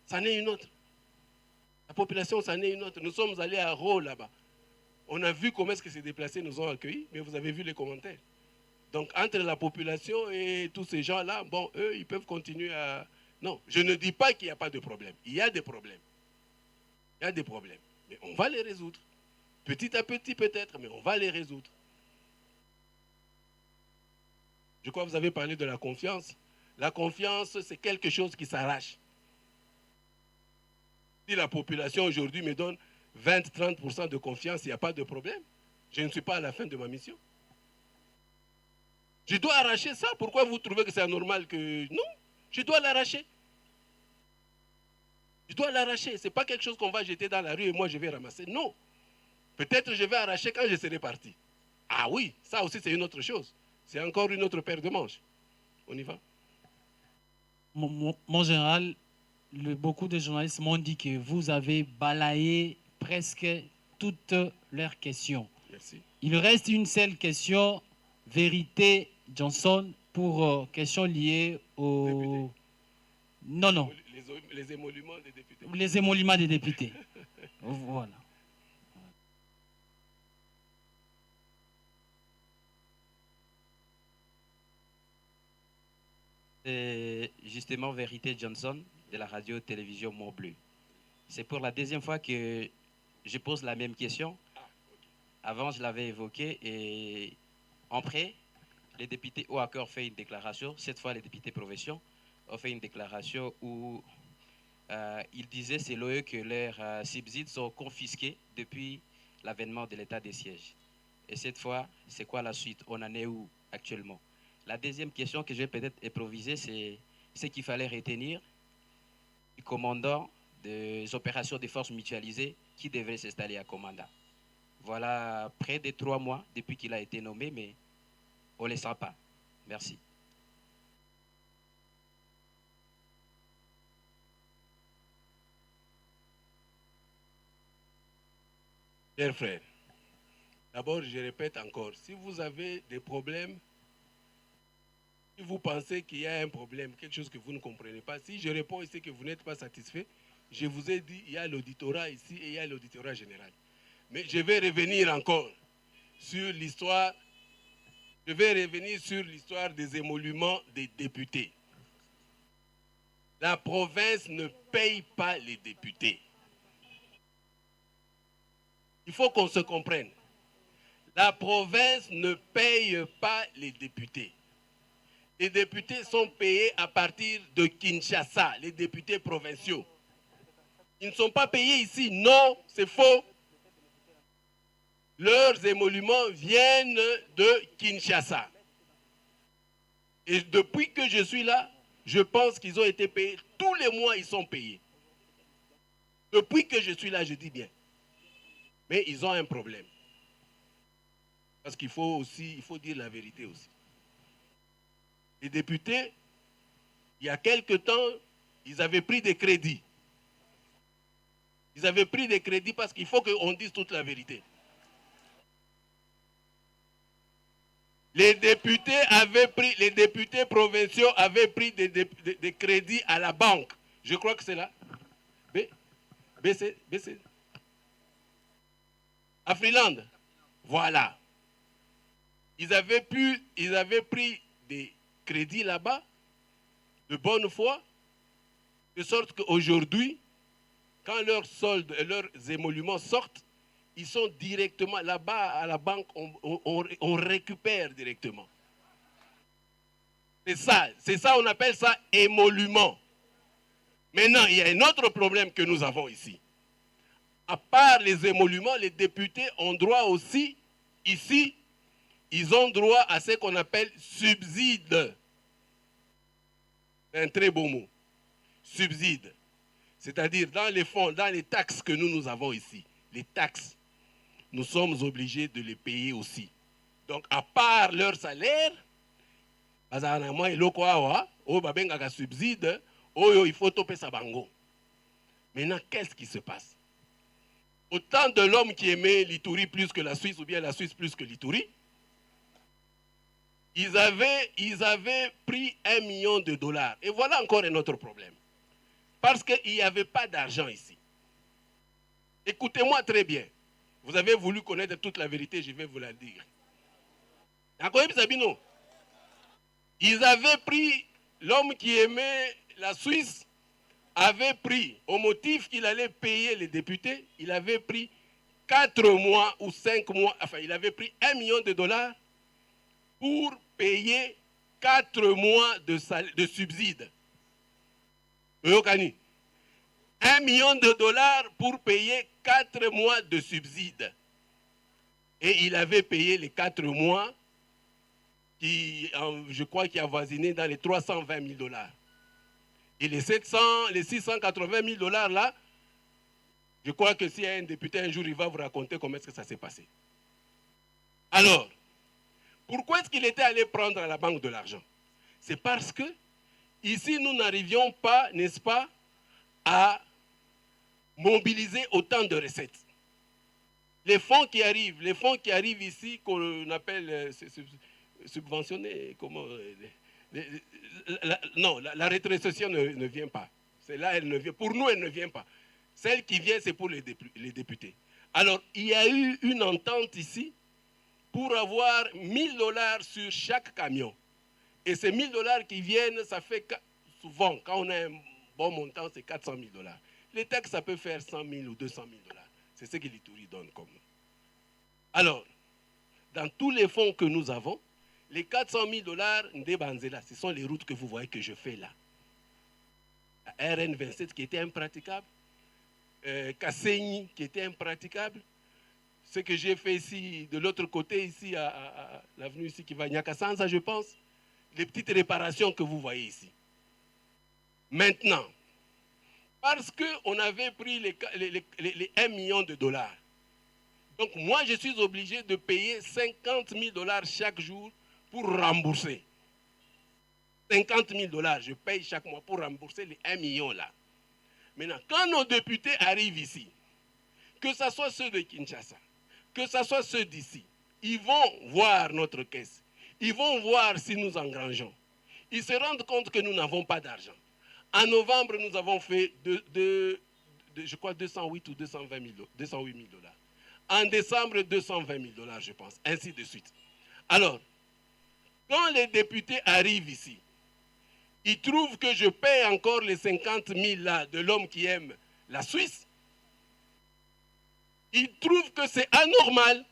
Ça en est une autre. La population, ça en est une autre. Nous sommes allés à Ro là-bas. On a vu comment est-ce que ces déplacés nous ont accueillis, mais vous avez vu les commentaires. Donc, entre la population et tous ces gens-là, bon, eux, ils peuvent continuer à... Non, je ne dis pas qu'il n'y a pas de problème. Il y a des problèmes. Il y a des problèmes. Mais on va les résoudre. Petit à petit peut-être, mais on va les résoudre. Je crois que vous avez parlé de la confiance. La confiance, c'est quelque chose qui s'arrache. Si la population aujourd'hui me donne 20-30% de confiance, il n'y a pas de problème. Je ne suis pas à la fin de ma mission. Je dois arracher ça. Pourquoi vous trouvez que c'est anormal que... Non, je dois l'arracher. Je dois l'arracher. Ce n'est pas quelque chose qu'on va jeter dans la rue et moi je vais ramasser. Non. Peut-être je vais arracher quand je serai parti. Ah oui, ça aussi c'est une autre chose. C'est encore une autre paire de manches. On y va. Mon général, beaucoup de journalistes m'ont dit que vous avez balayé presque toutes leurs questions. Merci. Il reste une seule question, vérité Johnson, pour question liée au... Non. Les émoluments des députés. Les émoluments des députés. Voilà. C'est justement Vérité Johnson de la radio-télévision Mont-Bleu. C'est pour la deuxième fois que je pose la même question. Avant, je l'avais évoqué et après, les députés ont encore fait une déclaration. Cette fois, les députés provinciaux ont fait une déclaration où ils disaient, selon eux, que leurs subsides sont confisqués depuis l'avènement de l'état des sièges. Et cette fois, c'est quoi la suite? On en est où actuellement? La deuxième question que je vais peut-être improviser, c'est ce qu'il fallait retenir du commandant des opérations des forces mutualisées qui devrait s'installer à Komanda. Voilà près de 3 mois depuis qu'il a été nommé, mais on ne le sent pas. Merci. Chers frères, d'abord je répète encore, si vous avez des problèmes, Si vous pensez qu'il y a un problème, quelque chose que vous ne comprenez pas, si je réponds ici que vous n'êtes pas satisfait, je vous ai dit, il y a l'auditorat ici et il y a l'auditorat général. Mais je vais revenir encore sur l'histoire, des émoluments des députés. La province ne paye pas les députés. Il faut qu'on se comprenne. La province ne paye pas les députés. Les députés sont payés à partir de Kinshasa, les députés provinciaux. Ils ne sont pas payés ici. Non, c'est faux. Leurs émoluments viennent de Kinshasa. Et depuis que je suis là, je pense qu'ils ont été payés. Tous les mois, ils sont payés. Depuis que je suis là, je dis bien. Mais ils ont un problème. Parce qu'il faut dire la vérité aussi. Les députés, il y a quelque temps, ils avaient pris des crédits. Ils avaient pris des crédits parce qu'il faut qu'on dise toute la vérité. Les députés provinciaux avaient pris des crédits à la banque. Je crois que c'est là. BC. À Freeland. Voilà. Ils avaient pris des crédits là-bas, de bonne foi, de sorte qu'aujourd'hui, quand leurs soldes et leurs émoluments sortent, ils sont directement là-bas à la banque, on récupère directement. C'est ça, on appelle ça émolument. Maintenant, il y a un autre problème que nous avons ici. À part les émoluments, les députés ont droit aussi, ici, ils ont droit à ce qu'on appelle subside. C'est un très beau mot. Subside. C'est-à-dire dans les fonds, dans les taxes que nous avons ici, les taxes, nous sommes obligés de les payer aussi. Donc, à part leur salaire, subside, il faut toper sa bango. Maintenant, qu'est-ce qui se passe? Autant de l'homme qui aimait l'Ituri plus que la Suisse, ou bien la Suisse plus que l'Ituri, ils avaient pris $1 million. Et voilà encore un autre problème. Parce qu'il n'y avait pas d'argent ici. Écoutez-moi très bien. Vous avez voulu connaître toute la vérité, je vais vous la dire. Ils avaient pris, l'homme qui aimait la Suisse avait pris, au motif qu'il allait payer les députés, il avait pris 4 mois ou 5 mois, enfin il avait pris $1 million pour payer 4 mois de subside. $1 million pour payer 4 mois de subside. Et il avait payé les 4 mois qui, je crois, qui avoisinaient dans les $320 000. Et les 680 000 là, je crois que s'il y a un député un jour, il va vous raconter comment est-ce que ça s'est passé. Alors, pourquoi est-ce qu'il était allé prendre à la banque de l'argent? C'est parce que ici, nous n'arrivions pas, n'est-ce pas, à mobiliser autant de recettes. Les fonds qui arrivent ici, qu'on appelle subventionnés, comment la rétrocession ne vient pas. Celle-là, elle ne vient. Pour nous, elle ne vient pas. Celle qui vient, c'est pour les députés. Alors, il y a eu une entente ici pour avoir $1000 sur chaque camion. Et ces $1000 qui viennent, ça fait souvent, quand on a un bon montant, c'est $400 000. Les taxes, ça peut faire $100 000 ou $200 000. C'est ce que l'Ituri donne comme. Alors, dans tous les fonds que nous avons, les $400 000 Ndebanzela, ce sont les routes que vous voyez que je fais là. La RN27 qui était impraticable, Kassenyi qui était impraticable, ce que j'ai fait ici, de l'autre côté, ici, à l'avenue ici qui va à Nyakasanza, je pense, les petites réparations que vous voyez ici. Maintenant, parce qu'on avait pris les $1 million, donc moi je suis obligé de payer $50 000 chaque jour pour rembourser. $50 000, je paye chaque mois pour rembourser les $1 million là. Maintenant, quand nos députés arrivent ici, que ce soit ceux de Kinshasa, que ce soit ceux d'ici, ils vont voir notre caisse. Ils vont voir si nous engrangeons. ils se rendent compte que nous n'avons pas d'argent. En novembre, nous avons fait, je crois, 208 ou 208 000 dollars. En décembre, 220 000 dollars, je pense, ainsi de suite. Alors, quand les députés arrivent ici, ils trouvent que je paie encore les 50 000 là de l'homme qui aime la Suisse. Ils trouvent que c'est anormal.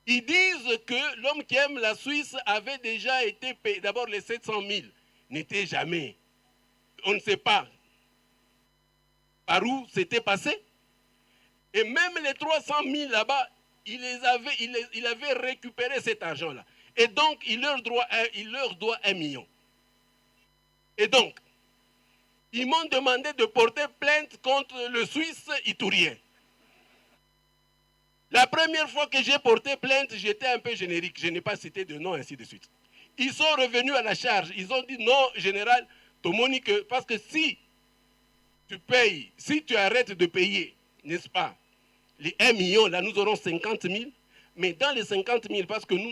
Ils disent que l'homme qui aime la Suisse avait déjà été payé. D'abord, les 700 000 n'étaient jamais. On ne sait pas par où c'était passé. Et même les 300 000 là-bas, il avait récupéré cet argent-là. Et donc, il leur doit 1 million. Et donc, ils m'ont demandé de porter plainte contre le Suisse iturien. La première fois que j'ai porté plainte, j'étais un peu générique. Je n'ai pas cité de nom, ainsi de suite. Ils sont revenus à la charge. Ils ont dit non, général, Tomonique, parce que si tu payes, si tu arrêtes de payer, n'est-ce pas, les 1 million, là, nous aurons 50 000. Mais dans les 50 000, parce que nous,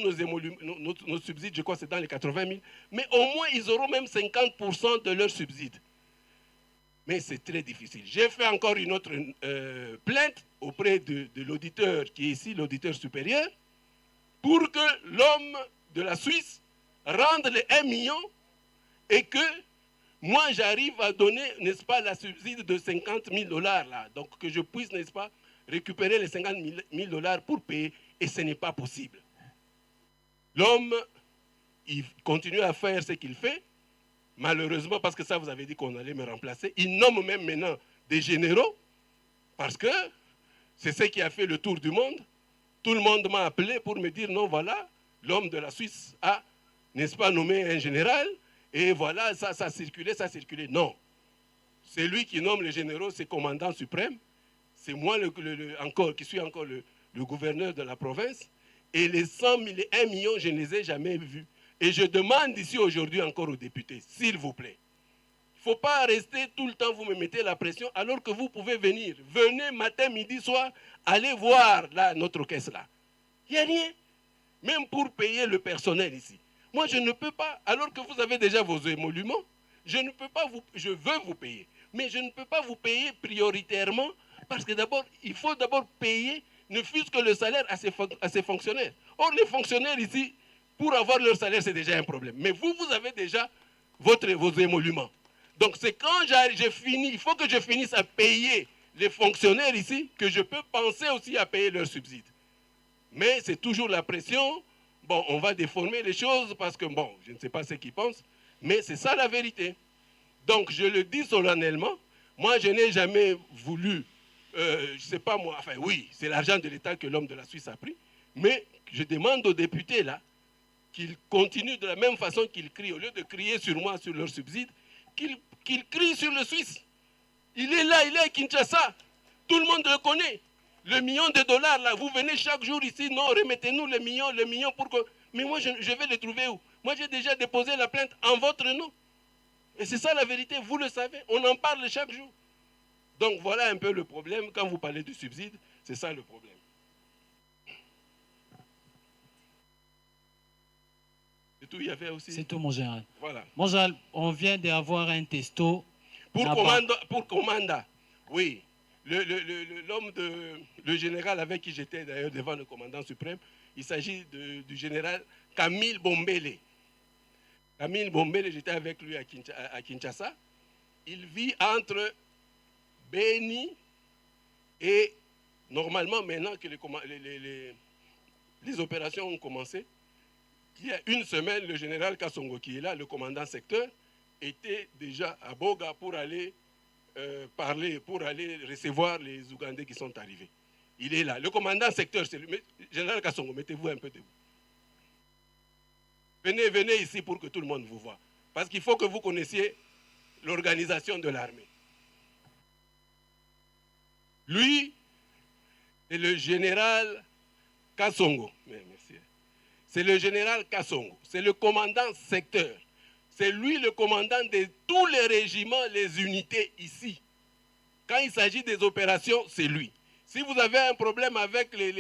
nos subsides, je crois, c'est dans les 80 000, mais au moins, ils auront même 50% de leurs subsides. Mais c'est très difficile. J'ai fait encore une autre plainte auprès de l'auditeur qui est ici, l'auditeur supérieur, pour que l'homme de la Suisse rende les 1 million et que moi, j'arrive à donner, n'est-ce pas, la subside de 50 000 dollars, là. Donc, que je puisse, n'est-ce pas, récupérer les 50 000 dollars pour payer. Et ce n'est pas possible. L'homme, il continue à faire ce qu'il fait. Malheureusement, parce que ça, vous avez dit qu'on allait me remplacer. Il nomme même maintenant des généraux. Parce que c'est ce qui a fait le tour du monde. Tout le monde m'a appelé pour me dire, non, voilà, l'homme de la Suisse a, n'est-ce pas, nommé un général. Et voilà, ça a circulé, ça a circulé. Non. C'est lui qui nomme les généraux, c'est commandant suprême. C'est moi qui suis encore le gouverneur de la province, et les 100 000 et 1 million, je ne les ai jamais vus. Et je demande ici aujourd'hui encore aux députés, s'il vous plaît, il ne faut pas rester tout le temps, vous me mettez la pression, alors que vous pouvez venir. Venez matin, midi, soir, allez voir là, notre caisse là. Il n'y a rien. Même pour payer le personnel ici. Moi, je ne peux pas, alors que vous avez déjà vos émoluments, je veux vous payer. Mais je ne peux pas vous payer prioritairement, parce que d'abord, il faut d'abord payer ne fût-ce que le salaire à ses fonctionnaires. Or, les fonctionnaires ici, pour avoir leur salaire, c'est déjà un problème. Mais vous avez déjà vos émoluments. Donc, c'est quand il faut que je finisse à payer les fonctionnaires ici, que je peux penser aussi à payer leurs subsides. Mais c'est toujours la pression. Bon, on va déformer les choses parce que, bon, je ne sais pas ce qu'ils pensent, mais c'est ça la vérité. Donc, je le dis solennellement, moi, je n'ai jamais voulu... je ne sais pas moi, enfin oui, c'est l'argent de l'État que l'homme de la Suisse a pris, mais je demande aux députés là, qu'ils continuent de la même façon qu'ils crient, au lieu de crier sur moi, sur leurs subsides, qu'ils crient sur le Suisse. Il est là, il est à Kinshasa, tout le monde le connaît. Le million de dollars là, vous venez chaque jour ici, non, remettez-nous le million pour que... Mais moi, je vais le trouver où? Moi, j'ai déjà déposé la plainte en votre nom. Et c'est ça la vérité, vous le savez, on en parle chaque jour. Donc voilà un peu le problème. Quand vous parlez du subside, c'est ça le problème. C'est tout, il y avait aussi... C'est tout, mon général. Voilà. Mon général, on vient d'avoir un testo. Pour commandant, oui. Le général avec qui j'étais d'ailleurs devant le commandant suprême, il s'agit du général Camille Bombele. Camille Bombele, j'étais avec lui à Kinshasa. Il vit entre Béni et normalement, maintenant que les opérations ont commencé, il y a une semaine, le général Kassongo qui est là, le commandant secteur, était déjà à Boga pour aller parler, pour aller recevoir les Ougandais qui sont arrivés. Il est là. Le commandant secteur, c'est le général Kassongo, mettez-vous un peu debout. Venez ici pour que tout le monde vous voie. Parce qu'il faut que vous connaissiez l'organisation de l'armée. Lui, c'est le général Kassongo. Merci. C'est le général Kassongo. C'est le commandant secteur. C'est lui le commandant de tous les régiments, les unités ici. Quand il s'agit des opérations, c'est lui. Si vous avez un problème avec les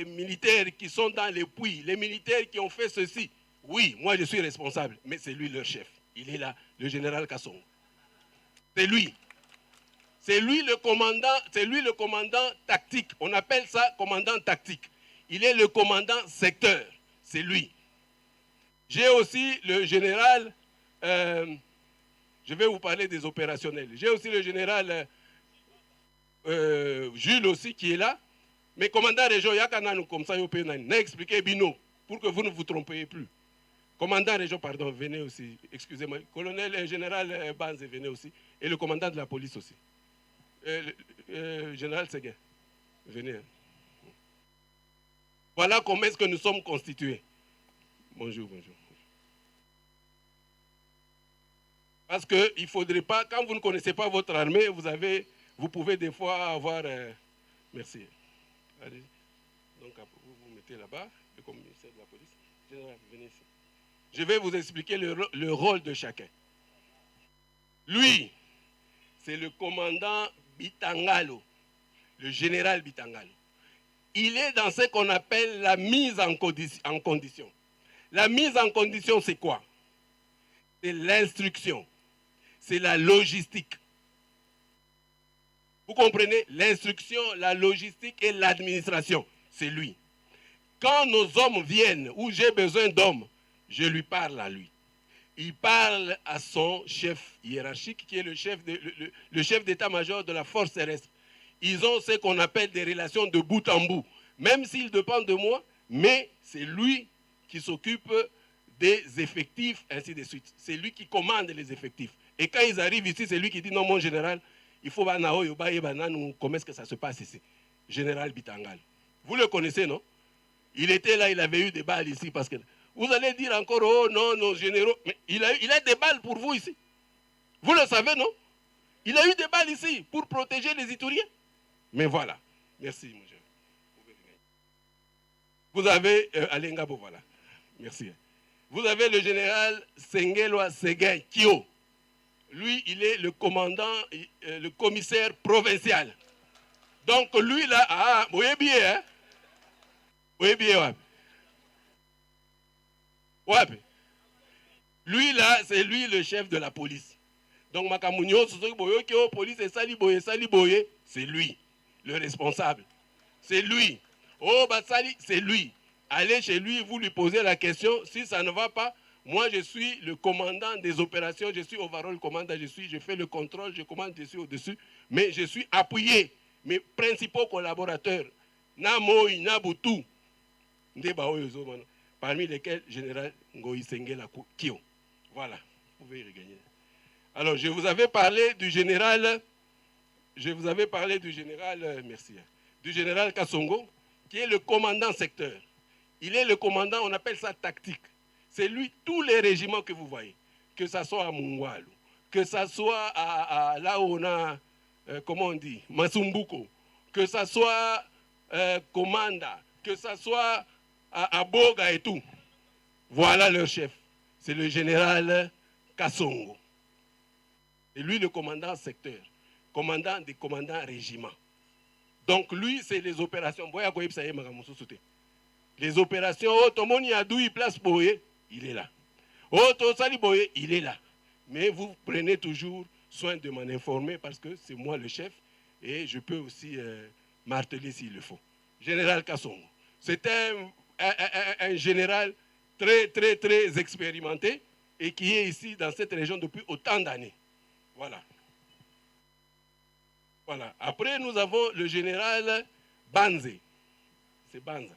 militaires qui sont dans les puits, les militaires qui ont fait ceci, Oui, moi je suis responsable, mais c'est lui leur chef. Il est là, le général Kassongo. C'est lui. C'est lui le commandant tactique. On appelle ça commandant tactique. Il est le commandant secteur. C'est lui. J'ai aussi le général, je vais vous parler des opérationnels. J'ai aussi le général Jules aussi qui est là. Mais commandant région, il y a comme ça, n'a expliqué Bino pour que vous ne vous trompiez plus. Commandant région, pardon, venez aussi, excusez-moi. Colonel général Banze, venez aussi. Et le commandant de la police aussi. Général Seguin, venez. Voilà comment est-ce que nous sommes constitués. Bonjour, bonjour. Parce qu'il ne faudrait pas, quand vous ne connaissez pas votre armée, vous pouvez des fois avoir... merci. Allez. Donc, vous vous mettez là-bas, le commissaire de la police. Général, venez ici. Je vais vous expliquer le rôle de chacun. Lui, c'est le commandant Bitangalo, le général Bitangalo. Il est dans ce qu'on appelle la mise en condition. La mise en condition, c'est quoi? C'est l'instruction, c'est la logistique. Vous comprenez? L'instruction, la logistique et l'administration, c'est lui. Quand nos hommes viennent, où j'ai besoin d'hommes, je lui parle à lui. Il parle à son chef hiérarchique, qui est le chef d'état-major de la force terrestre. Ils ont ce qu'on appelle des relations de bout en bout. Même s'ils dépendent de moi, mais c'est lui qui s'occupe des effectifs, ainsi de suite. C'est lui qui commande les effectifs. Et quand ils arrivent ici, c'est lui qui dit, non, mon général, il faut comment est-ce que ça se passe ici? Général Bitangal. Vous le connaissez, non? Il était là, il avait eu des balles ici, parce que vous allez dire encore, oh non, nos généraux, mais il a des balles pour vous ici. Vous le savez, non? Il a eu des balles ici pour protéger les Ituriens. Mais voilà. Merci, mon cher. Vous avez Alengabo, voilà. Merci. Vous avez le général Sengelwa Seguin Kyo. Lui, il est le commandant, le commissaire provincial. Donc, lui, là, vous voyez bien, hein? Vous voyez bien, ouais. Ouais. Lui, là, c'est lui le chef de la police. Donc, Makamunyo, police et Saliboye, c'est lui, le responsable. C'est lui. Oh, Batsali, c'est lui. Allez chez lui, vous lui posez la question. Si ça ne va pas, moi, je suis le commandant des opérations. Je suis overall commandant. Je fais le contrôle. Je commande dessus au-dessus. Mais je suis appuyé. Mes principaux collaborateurs, Namoi, Nabutu, parmi lesquels Général Ngoï Sengela Kyo. Voilà. Vous pouvez y regagner. Alors, je vous avais parlé du général. Merci. Du général Kassongo, qui est le commandant secteur. Il est le commandant, on appelle ça tactique. C'est lui, tous les régiments que vous voyez, que ce soit à Mungwalu, que ce soit là où on a, comment on dit, Masumbuko, que ce soit Komanda, que ce soit à Boga et tout. Voilà leur chef. C'est le général Kassongo. Et lui, le commandant secteur, commandant des commandants régiments. Donc lui, c'est les opérations. Les opérations, Otomoni Adoui place Boye, il est là. Otosali Boye, il est là. Mais vous prenez toujours soin de m'en informer parce que c'est moi le chef et je peux aussi marteler s'il le faut. Général Kassongo. C'est un général très, très, très expérimenté et qui est ici dans cette région depuis autant d'années. Voilà. Voilà. Après, nous avons le général Banze. C'est Banza.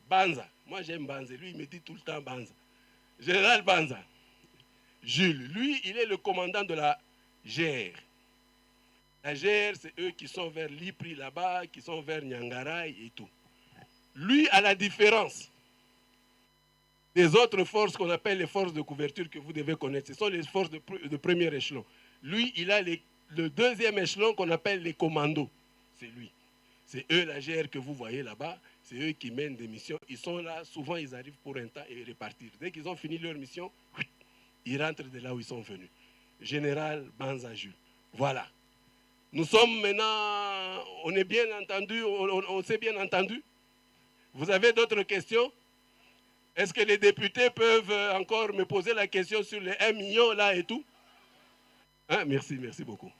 Banza. Moi, j'aime Banza. Lui, il me dit tout le temps Banza. Général Banza. Jules. Lui, il est le commandant de la GR. La GR, c'est eux qui sont vers Lipri là-bas, qui sont vers Nyangaray et tout. Lui, à la différence des autres forces qu'on appelle les forces de couverture que vous devez connaître, ce sont les forces de premier échelon. Lui, il a le deuxième échelon qu'on appelle les commandos. C'est lui. C'est eux, la GR que vous voyez là-bas, c'est eux qui mènent des missions. Ils sont là, souvent ils arrivent pour un temps et repartir. Dès qu'ils ont fini leur mission, ils rentrent de là où ils sont venus. Général Banza Jules. Voilà. Nous sommes maintenant, on est bien entendu, on s'est bien entendu. Vous avez d'autres questions? Est-ce que les députés peuvent encore me poser la question sur les 1 million là et tout? Hein? Merci beaucoup.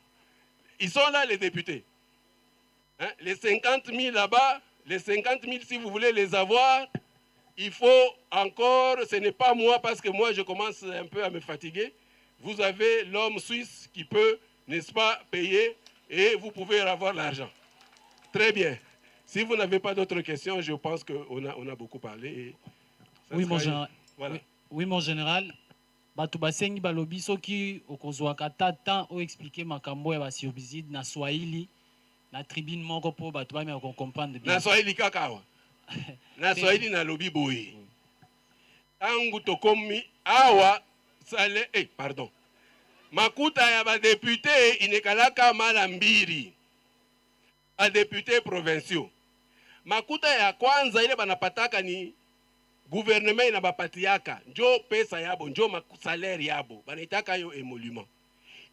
Ils sont là, les députés. Hein? Les 50 000 là-bas, les 50 000, si vous voulez les avoir, il faut encore, ce n'est pas moi, parce que moi je commence un peu à me fatiguer. Vous avez l'homme suisse qui peut, n'est-ce pas, payer et vous pouvez avoir l'argent. Très bien. Si vous n'avez pas d'autres questions, je pense qu'on a beaucoup parlé. Et oui, mon général. Voilà. Oui, mon général. Bato basengi balobi soki okozwaka temps o expliquer makambo ya basiobizide na Swahili na tribune moko po bato ba me comprendre bien. Na Swahili kakawa. Na Swahili na lobi boye. Tangu tokomi awa sale pardon. Makuta ya ba député inekalaka mala mbiri. A député provinciaux. Makuta ya kwanza ile banapataka ni gouvernement inabapatiaka njo pesa yabo njo salaire yabo banaitaka yo émolument.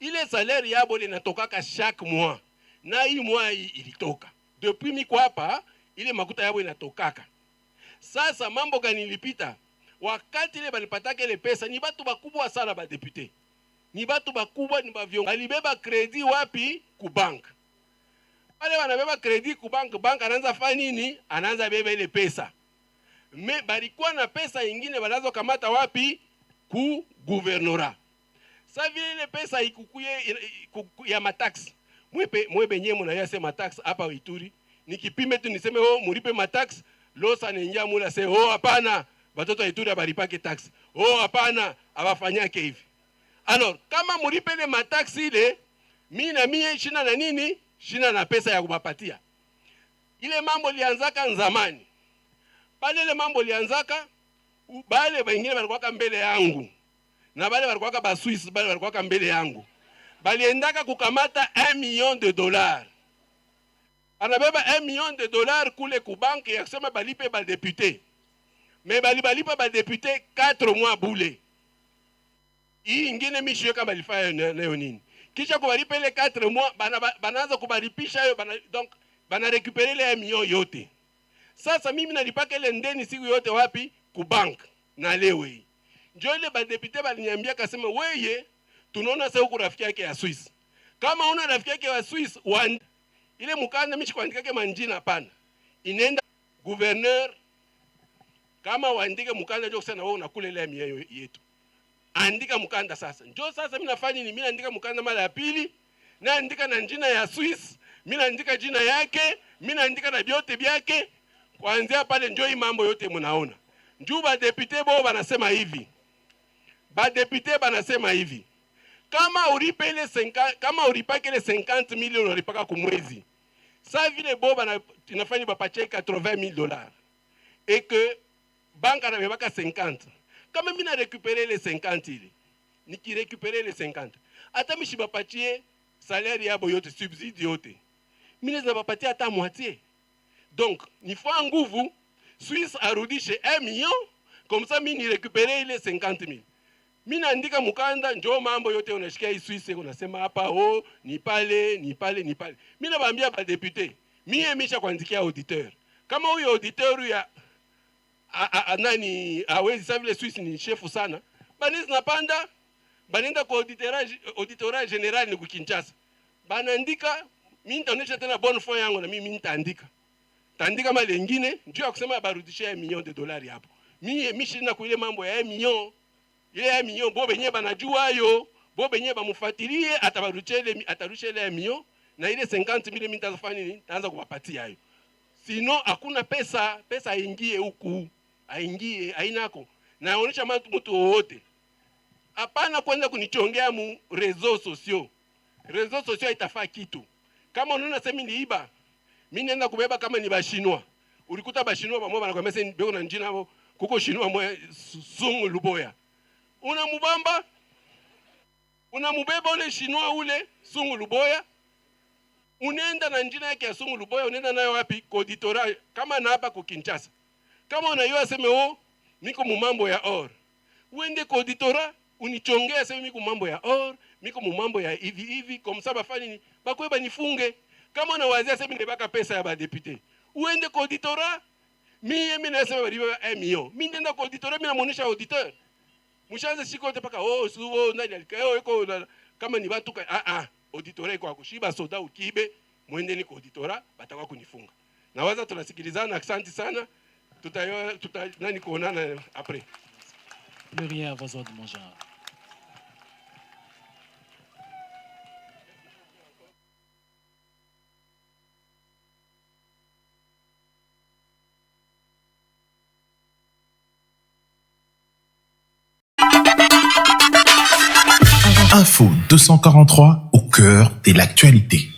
Ile salaire yabo linatokaka chaque mois. Na hii mois ilitoka. Depuis miko hapa ile makuta yabo inatokaka. Sasa mambo gani ilipita? Wakati ile banapataka ile pesa ni batu bakubwa sana ba député. Ni batu bakubwa ni ba viongozi. Alibeba credit wapi? Ku bank. Wale wanabeba credit ku bank, bank anaanza fanya nini? Anaanza beba ile pesa. Me balikuwa na pesa ingine banazo kamata wapi? Ku gouvernorat. Sa vile ile pesa ikukuye ya matax. Mwe benye muna yase matax hapa Ituri. Nikipime tu niseme muripe matax, losa nenja mula se hapana, batoto Ituri abaripake tax. Hapana, abafanyake hivi. Alors, kama muripe ile matax ile, mimi na mie shina na nini? Shina na pesa ya kubapatia. Ile mambo lianzaka nzamani. Pale ile mambo lianzaka, bale wengine walikuwa mbele yangu. Na bale walikuwa ba Swiss, bale walikuwa mbele yangu. Baliendaka kukamata $1 million. Anabeba $1 million kule ku banque ya kusema balipe ba député. Mais balipa ba député 4 mois boule. Hii ingine mishio kama balifanya nayo nini? Kisha kubalipa ile 4 mois banaanza kubalipisha yo donc bana récupérer les $1 million yote. Sasa mimi nalipaka ile ndeni siku yote wapi? Ku bank na lewe. Njo ile ba député baliniambia kasema weye tunaona sasa huko rafiki yake ya Swiss. Kama una rafiki yake wa Swiss ile mukanda mishi kuandika yake manjina hapana. Inaenda gouverneur kama waandike mukanda ndio kusema wewe unakula ile mia yetu. Andika mukanda sasa. Njo sasa mimi nafanya nini? Mimi naandika mukanda mara ya pili, naandika na jina ya Swiss, mimi naandika jina yake, mimi naandika na vyote vyake. Kuanzia pale njo hii mambo yote mnaona. Njoo ba député bo banasema hivi. Ba député banasema hivi. Kama ulipe ile 50, kama ulipaka ile 50 milioni ulipaka kwa mwezi. Sa vile bo inafanya bapache $80,000 et que banque anabebaka 50. Kama mimi na récupérer les 50 ile. Niki récupérer les 50. Hata mishi bapatie salaire yabo yote subside yote. Mimi naweza bapatia hata moitié. Donc, ni faut nguvu Suisse arudishe 1 million comme ça mimi ni récupérer les 50,000. Mimi naandika mukanda njoo mambo yote unashikia hii Suisse unasema hapa ni pale. Mimi nawaambia ba député, mimi misha kuandikia auditeur. Kama huyo auditeur ya nani hawezi sababu ile Suisse ni chefu sana. Banizi napanda banenda kwa auditorat général ni Kinshasa. Banaandika mimi nitaonesha tena bonne foi yangu na mimi nitaandika. Taandika mali nyingine njoo kusema barudishia $1 million hapo. Mimi mishina kwa ile mambo ya $1 million. Ile $1 million bo benye banajua yo, bo benye bamufuatilie atarudisha ile $1 million na ile 50,000 mimi nitafanya nini? Taanza kuwapatia hayo. Sino hakuna pesa aingie huku. Aingie hainako. Naonesha mtu wote. Hapana kwenda kunichongea mu réseaux sociaux. Réseaux sociaux itafaa kitu. Kama unaona sema ni iba, mimi nenda kubeba kama ni Bashinwa. Ulikuta Bashinwa pamoja wanakwambia sasa beko na njina hapo kuko Shinwa mwe Sungu Luboya. Unamubeba ule Shinwa ule Sungu Luboya. Unaenda na njina yake ya Sungu Luboya, unaenda nayo wapi? Koditorat kama na hapa ku Kinshasa. Kama unayua sema niko mu mambo ya or. Uende koditorat unichongea sema niko mambo ya or, niko mu mambo ya hivi comme ça bafanya nini? Bakweba nifunge. Kama unawazia sema nibaka pesa ya ba député. Uende koditorat Mie mimi nasema baliba 1 million. Mimi nenda kwa auditeur, mimi namuonesha auditeur. Mshaanza siko paka suo ndani alikao iko kama ni watu auditeur iko akushiba soda ukibe mwende ni kwa auditora batakuwa kunifunga. Na waza tunasikilizana, asante sana. Tuta nani kuonana après. Plus rien à vos ordres, mon genre. Info 243 au cœur de l'actualité.